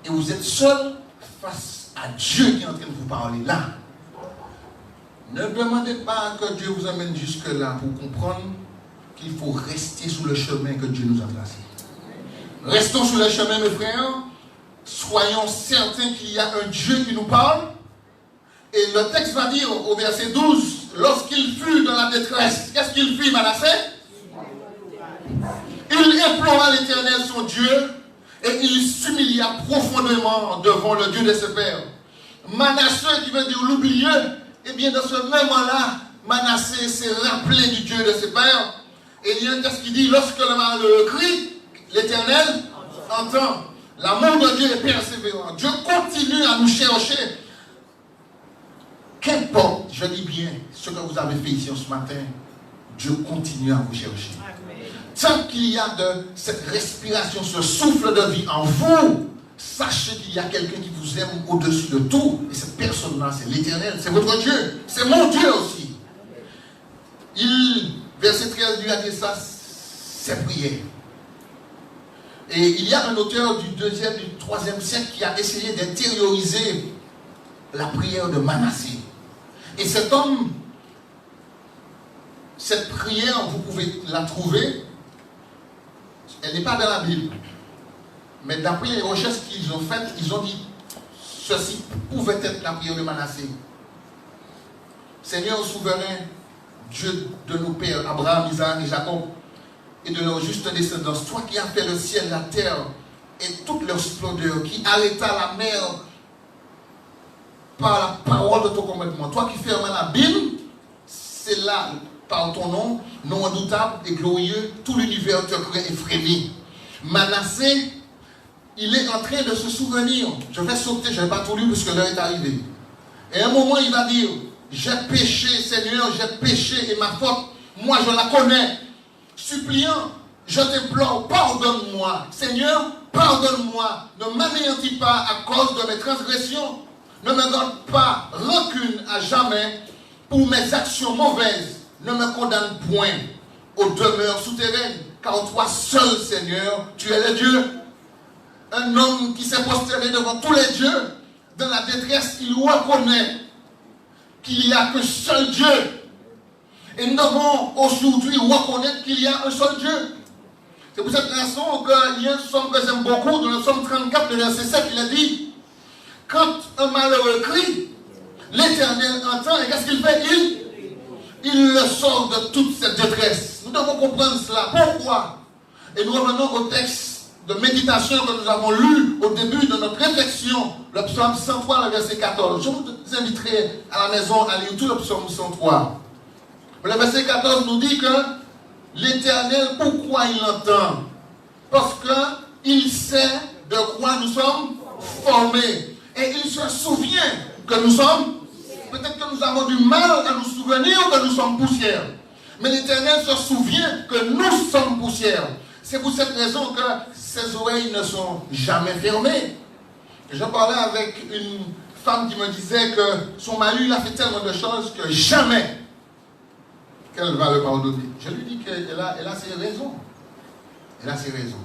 et vous êtes seul face à Dieu qui est en train de vous parler là. Ne demandez pas que Dieu vous amène jusque-là pour comprendre qu'il faut rester sur le chemin que Dieu nous a tracé. Restons sur le chemin, mes frères. Soyons certains qu'il y a un Dieu qui nous parle. Et le texte va dire au verset 12, lorsqu'il fut dans la détresse, qu'est-ce qu'il fit, Manassé? Il implora l'Éternel son Dieu et il s'humilia profondément devant le Dieu de ses pères. Manassé, qui veut dire l'oublieux, et bien dans ce même moment-là, Manassé s'est rappelé du Dieu de ses pères. Et il y a un texte qui dit, lorsque le malheureux crie, l'Éternel entend. L'amour de Dieu est persévérant. Dieu continue à nous chercher. Qu'importe, je dis bien, ce que vous avez fait ici ce matin, Dieu continue à vous chercher. Tant qu'il y a de cette respiration, ce souffle de vie en vous, sachez qu'il y a quelqu'un qui vous aime au-dessus de tout. Et cette personne-là, c'est l'Éternel, c'est votre Dieu. C'est mon Dieu aussi. Verset 13 lui a dit ça, c'est prière. Et il y a un auteur du 2e, du 3e siècle qui a essayé d'intérioriser la prière de Manassé. Et cet homme, cette prière, vous pouvez la trouver, elle n'est pas dans la Bible. Mais d'après les recherches qu'ils ont faites, ils ont dit ceci pouvait être la prière de Manassé. Seigneur souverain, Dieu de nos pères, Abraham, Isaac et Jacob, et de leur juste descendance, toi qui as fait le ciel, la terre et toute leur splendeur, qui arrêta la mer par la parole de ton commandement, toi qui fermes l'abîme, c'est là, par ton nom, nom redoutable et glorieux, tout l'univers te craint et frémit. Manassé, il est en train de se souvenir, je vais sauter, je n'ai pas tout lu parce que l'heure est arrivée. Et à un moment, il va dire, j'ai péché, Seigneur, j'ai péché et ma faute, moi je la connais. Suppliant, je t'implore, pardonne-moi. Seigneur, pardonne-moi. Ne m'anéantis pas à cause de mes transgressions. Ne me donne pas rancune à jamais pour mes actions mauvaises. Ne me condamne point aux demeures souterraines. Car toi seul, Seigneur, tu es le Dieu. Un homme qui s'est prosterné devant tous les dieux, dans la détresse, il reconnaît qu'il n'y a que seul Dieu. Et nous devons aujourd'hui reconnaître qu'il y a un seul Dieu. C'est pour cette raison qu'il y a un psaume que j'aime beaucoup, dans le psaume 34, le verset 7, il a dit, quand un malheureux crie, l'Éternel entend, et qu'est-ce qu'il fait? Il le sort de toute cette détresse. Nous devons comprendre cela. Pourquoi? Et nous revenons au texte de méditation que nous avons lu au début de notre réflexion, le psaume 103, le verset 14. Je vous inviterai à la maison à lire tout le psaume 103. Le verset 14 nous dit que l'Éternel, pourquoi il entend? Parce qu'il sait de quoi nous sommes formés. Et il se souvient que nous sommes, peut-être que nous avons du mal à nous souvenir que nous sommes poussière. Mais l'Éternel se souvient que nous sommes poussière. C'est pour cette raison que ses oreilles ne sont jamais fermées. Je parlais avec une femme qui me disait que son mari il a fait tellement de choses que jamais qu'elle va le pardonner. Je lui dis qu'elle a ses raisons. Elle a ses raisons.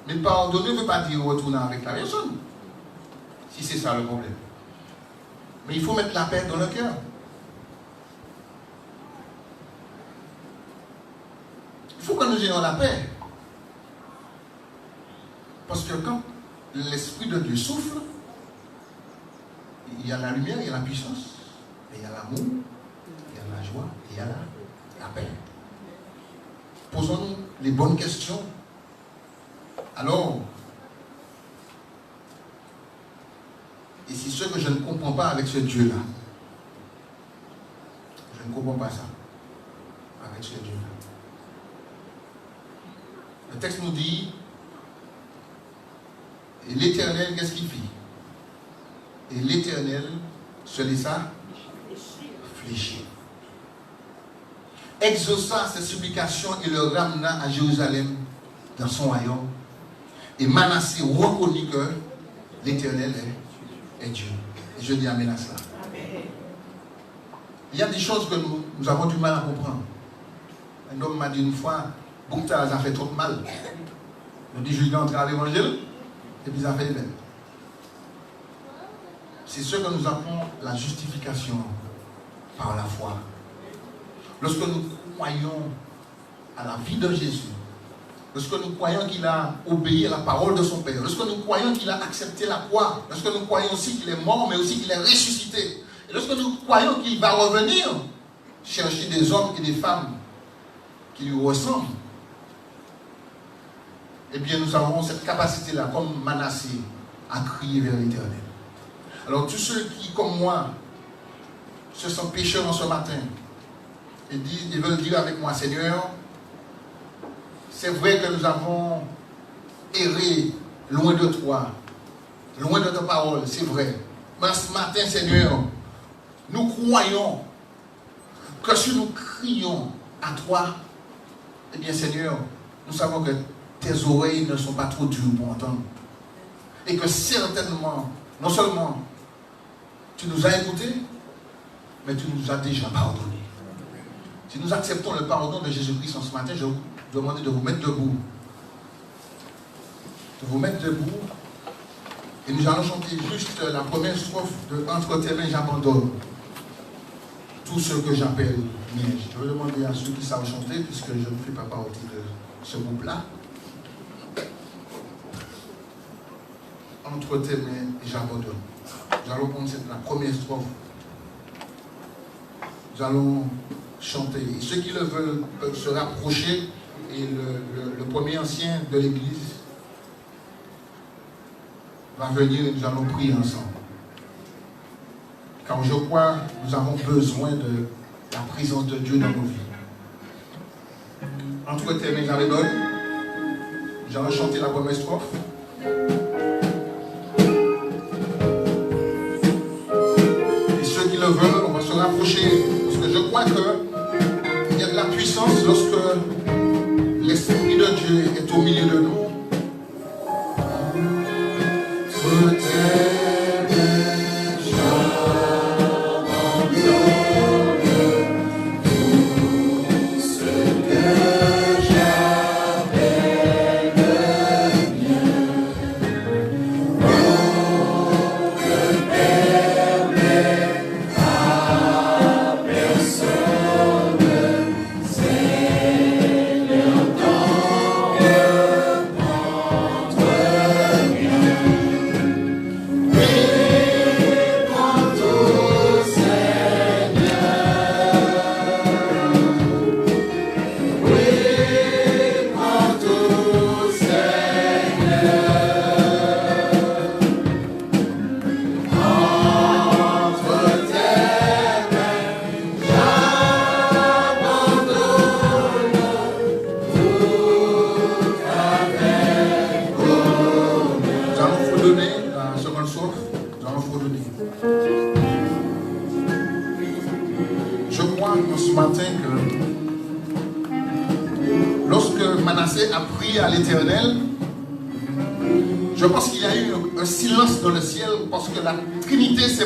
Mais pardonner ne veut pas dire retourner avec la personne. Si c'est ça le problème. Mais il faut mettre la paix dans le cœur. Il faut que nous ayons la paix. Parce que quand l'Esprit de Dieu souffle, il y a la lumière, il y a la puissance, il y a l'amour, il y a la joie, il y a la paix. Posons-nous les bonnes questions. Alors, et c'est ce que je ne comprends pas avec ce Dieu-là. Je ne comprends pas ça avec ce Dieu-là. Le texte nous dit, et l'Éternel, qu'est-ce qu'il fit? Et l'Éternel se laissa fléchir. Exauça ses supplications et le ramena à Jérusalem dans son royaume. Et Manassé reconnut que l'Éternel est Dieu. Et je dis amen à cela. Il y a des choses que nous avons du mal à comprendre. Un homme m'a dit une fois, Boukta, ça fait trop de mal. Nous dit Julien entré à l'évangile, et puis il a fait les mêmes. C'est ce que nous appelons la justification par la foi. Lorsque nous croyons à la vie de Jésus, lorsque nous croyons qu'il a obéi à la parole de son Père, lorsque nous croyons qu'il a accepté la croix, lorsque nous croyons aussi qu'il est mort, mais aussi qu'il est ressuscité, et lorsque nous croyons qu'il va revenir chercher des hommes et des femmes qui lui ressemblent, eh bien nous avons cette capacité-là, comme Manassé, à crier vers l'Éternel. Alors tous ceux qui, comme moi, se sentent pécheurs en ce matin, et ils veulent dire avec moi, Seigneur, c'est vrai que nous avons erré loin de toi, loin de ta parole, c'est vrai. Mais ce matin, Seigneur, nous croyons que si nous crions à toi, eh bien Seigneur, nous savons que tes oreilles ne sont pas trop dures pour entendre. Et que certainement, non seulement tu nous as écoutés, mais tu nous as déjà pardonné. Si nous acceptons le pardon de Jésus-Christ en ce matin, je vous demande de vous mettre debout. De vous mettre debout. Et nous allons chanter juste la première strophe de Entre tes mains, j'abandonne tout ce que j'appelle mien. Je vais demander à ceux qui savent chanter, puisque je ne fais pas partie de ce groupe-là. Entre tes mains, j'abandonne. Nous allons prendre la première strophe. Nous allons chanter. Et ceux qui le veulent peuvent se rapprocher. Et le premier ancien de l'église va venir et nous allons prier ensemble. Car je crois que nous avons besoin de la présence de Dieu dans nos vies. Entre tes mains, j'abandonne. Nous allons chanter la première strophe. Et ceux qui le veulent, on va se rapprocher. Parce que je crois qu'il y a de la puissance lorsque l'Esprit de Dieu est au milieu de nous.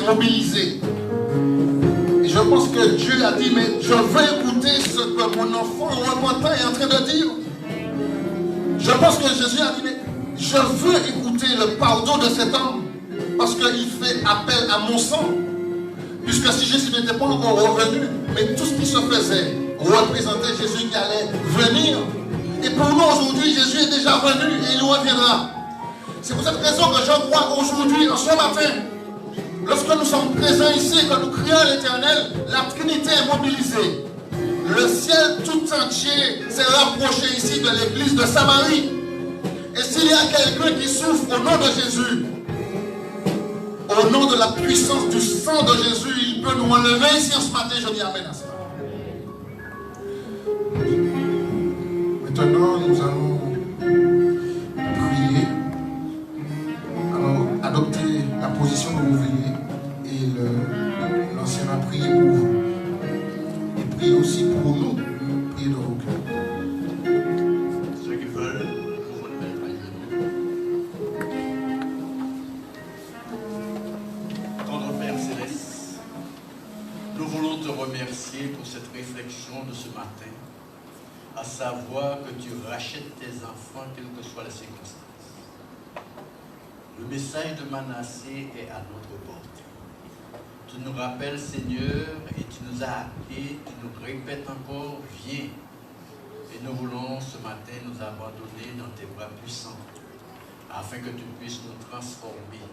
Mobilisé. Et je pense que Dieu a dit, mais je veux écouter ce que mon enfant repentant est en train de dire. Je pense que Jésus a dit, mais je veux écouter le pardon de cet homme parce qu'il fait appel à mon sang. Puisque si Jésus n'était pas encore revenu, mais tout ce qui se faisait représentait Jésus qui allait venir. Et pour nous aujourd'hui, Jésus est déjà venu et il reviendra. C'est pour cette raison que je crois aujourd'hui, en ce matin, lorsque nous sommes présents ici, que nous crions à l'Éternel, la Trinité est mobilisée. Le ciel tout entier s'est rapproché ici de l'église de Samarie. Et s'il y a quelqu'un qui souffre au nom de Jésus, au nom de la puissance du sang de Jésus, il peut nous enlever ici en ce matin. Je dis amen à ça. Maintenant, nous allons prier. Alors, adoptez la position que vous voulez. Et l'ancien a prié pour vous. Et priez aussi pour nous. Priez de vos cœurs. Ceux qui veulent, vous vous mettre à genoux. Tendre Père Céleste, nous voulons te remercier pour cette réflexion de ce matin. à savoir que tu rachètes tes enfants, quelles que soient les circonstances. Le message de Manassé est à notre portée. Tu nous rappelles, Seigneur, et tu nous as appelés, tu nous répètes encore, viens. Et nous voulons ce matin nous abandonner dans tes bras puissants, afin que tu puisses nous transformer.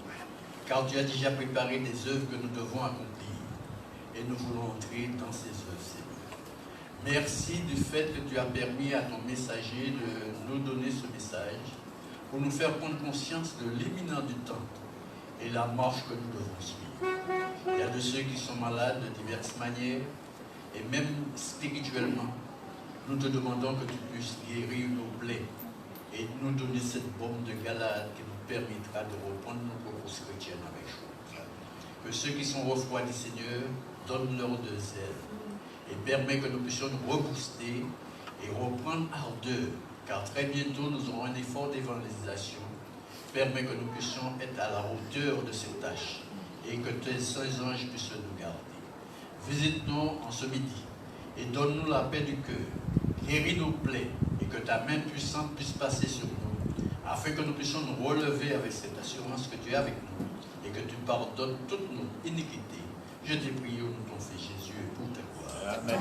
Car tu as déjà préparé des œuvres que nous devons accomplir. Et nous voulons entrer dans ces œuvres, Seigneur. Merci du fait que tu as permis à ton messager de nous donner ce message pour nous faire prendre conscience de l'imminent du temps et la marche que nous devons suivre. Il y a de ceux qui sont malades de diverses manières et même spirituellement. Nous te demandons que tu puisses guérir nos plaies et nous donner cette bombe de Galade qui nous permettra de reprendre nos courses chrétiennes avec joie. Que ceux qui sont refroidis, Seigneur, donne-leur de zèle et permet que nous puissions nous rebooster et reprendre ardeur, car très bientôt nous aurons un effort d'évangélisation. Permet que nous puissions être à la hauteur de cette tâche et que tes saints anges puissent nous garder. Visite-nous en ce midi et donne-nous la paix du cœur. Guéris nos plaies et que ta main puissante puisse passer sur nous, afin que nous puissions nous relever avec cette assurance que tu es avec nous et que tu pardonnes toutes nos iniquités. Je t'ai prié au nom de ton Fils Jésus et pour ta gloire. Amen.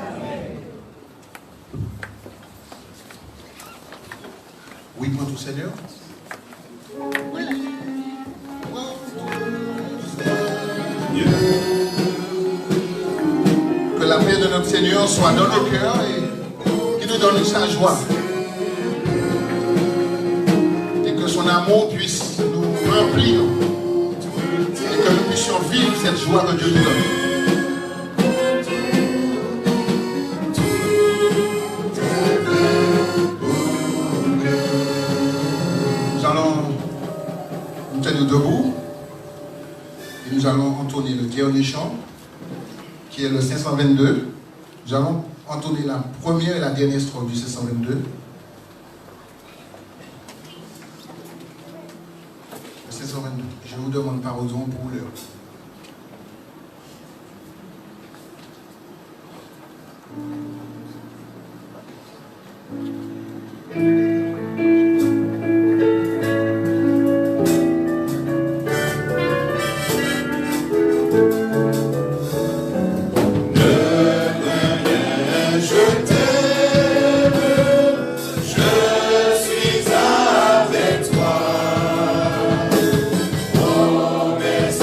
Oui, pour tout Seigneur. Que la paix de notre Seigneur soit dans nos cœurs et qu'il nous donne sa joie. Et que son amour puisse nous remplir. Et que nous puissions vivre cette joie que Dieu nous donne. Nous allons nous tenir debout et nous allons entonner le dernier chant qui est le 522. Nous allons entonner la première et la dernière strophe du 522. Le 522. Je vous demande pardon pour l'heure. Avec toi, promesse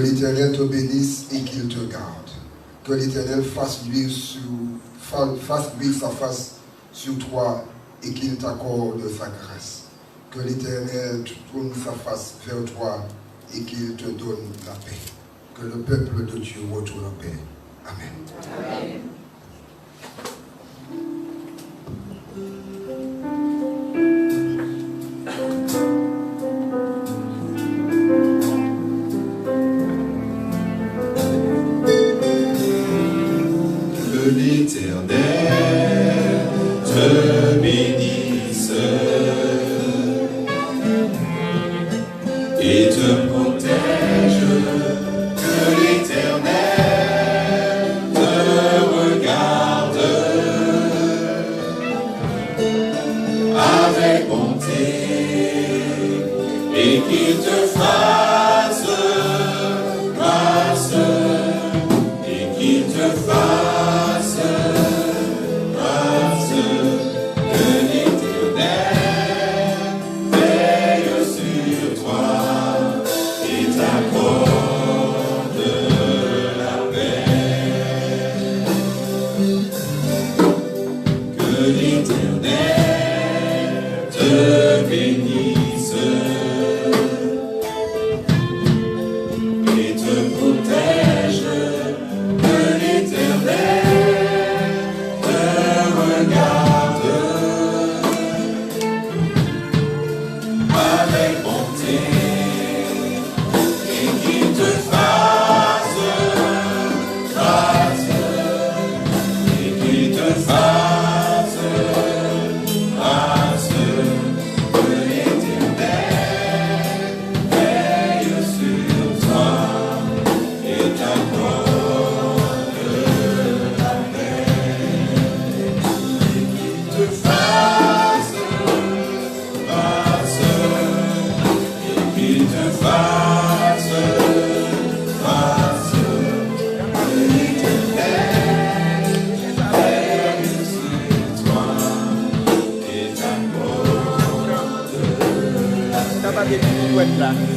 l'Éternel te bénisse et qu'il te garde. Que l'Éternel fasse luire sa face sur toi et qu'il t'accorde sa grâce. Que l'Éternel tourne sa face vers toi et qu'il te donne la paix. Que le peuple de Dieu retourne en paix. Amen. Amen. Que l'Éternel te bénisse et te protège. Que l'Éternel te regarde avec bonté et qu'il te fasse grâce et qu'il te fasse grâce. Que l'Éternel veille sur toi et t'accorde la paix. Que l'Éternel te bénisse et te protège. Que l'Éternel te regarde avec bonté et qu'il te fasse grâce et qu'il te fasse grâce. Que l'Éternel veille sur toi et t'accorde la paix et qu'il te fasse grâce et qu'il te fasse grâce. Que l'Éternel veille sur toi et t'accorde la paix.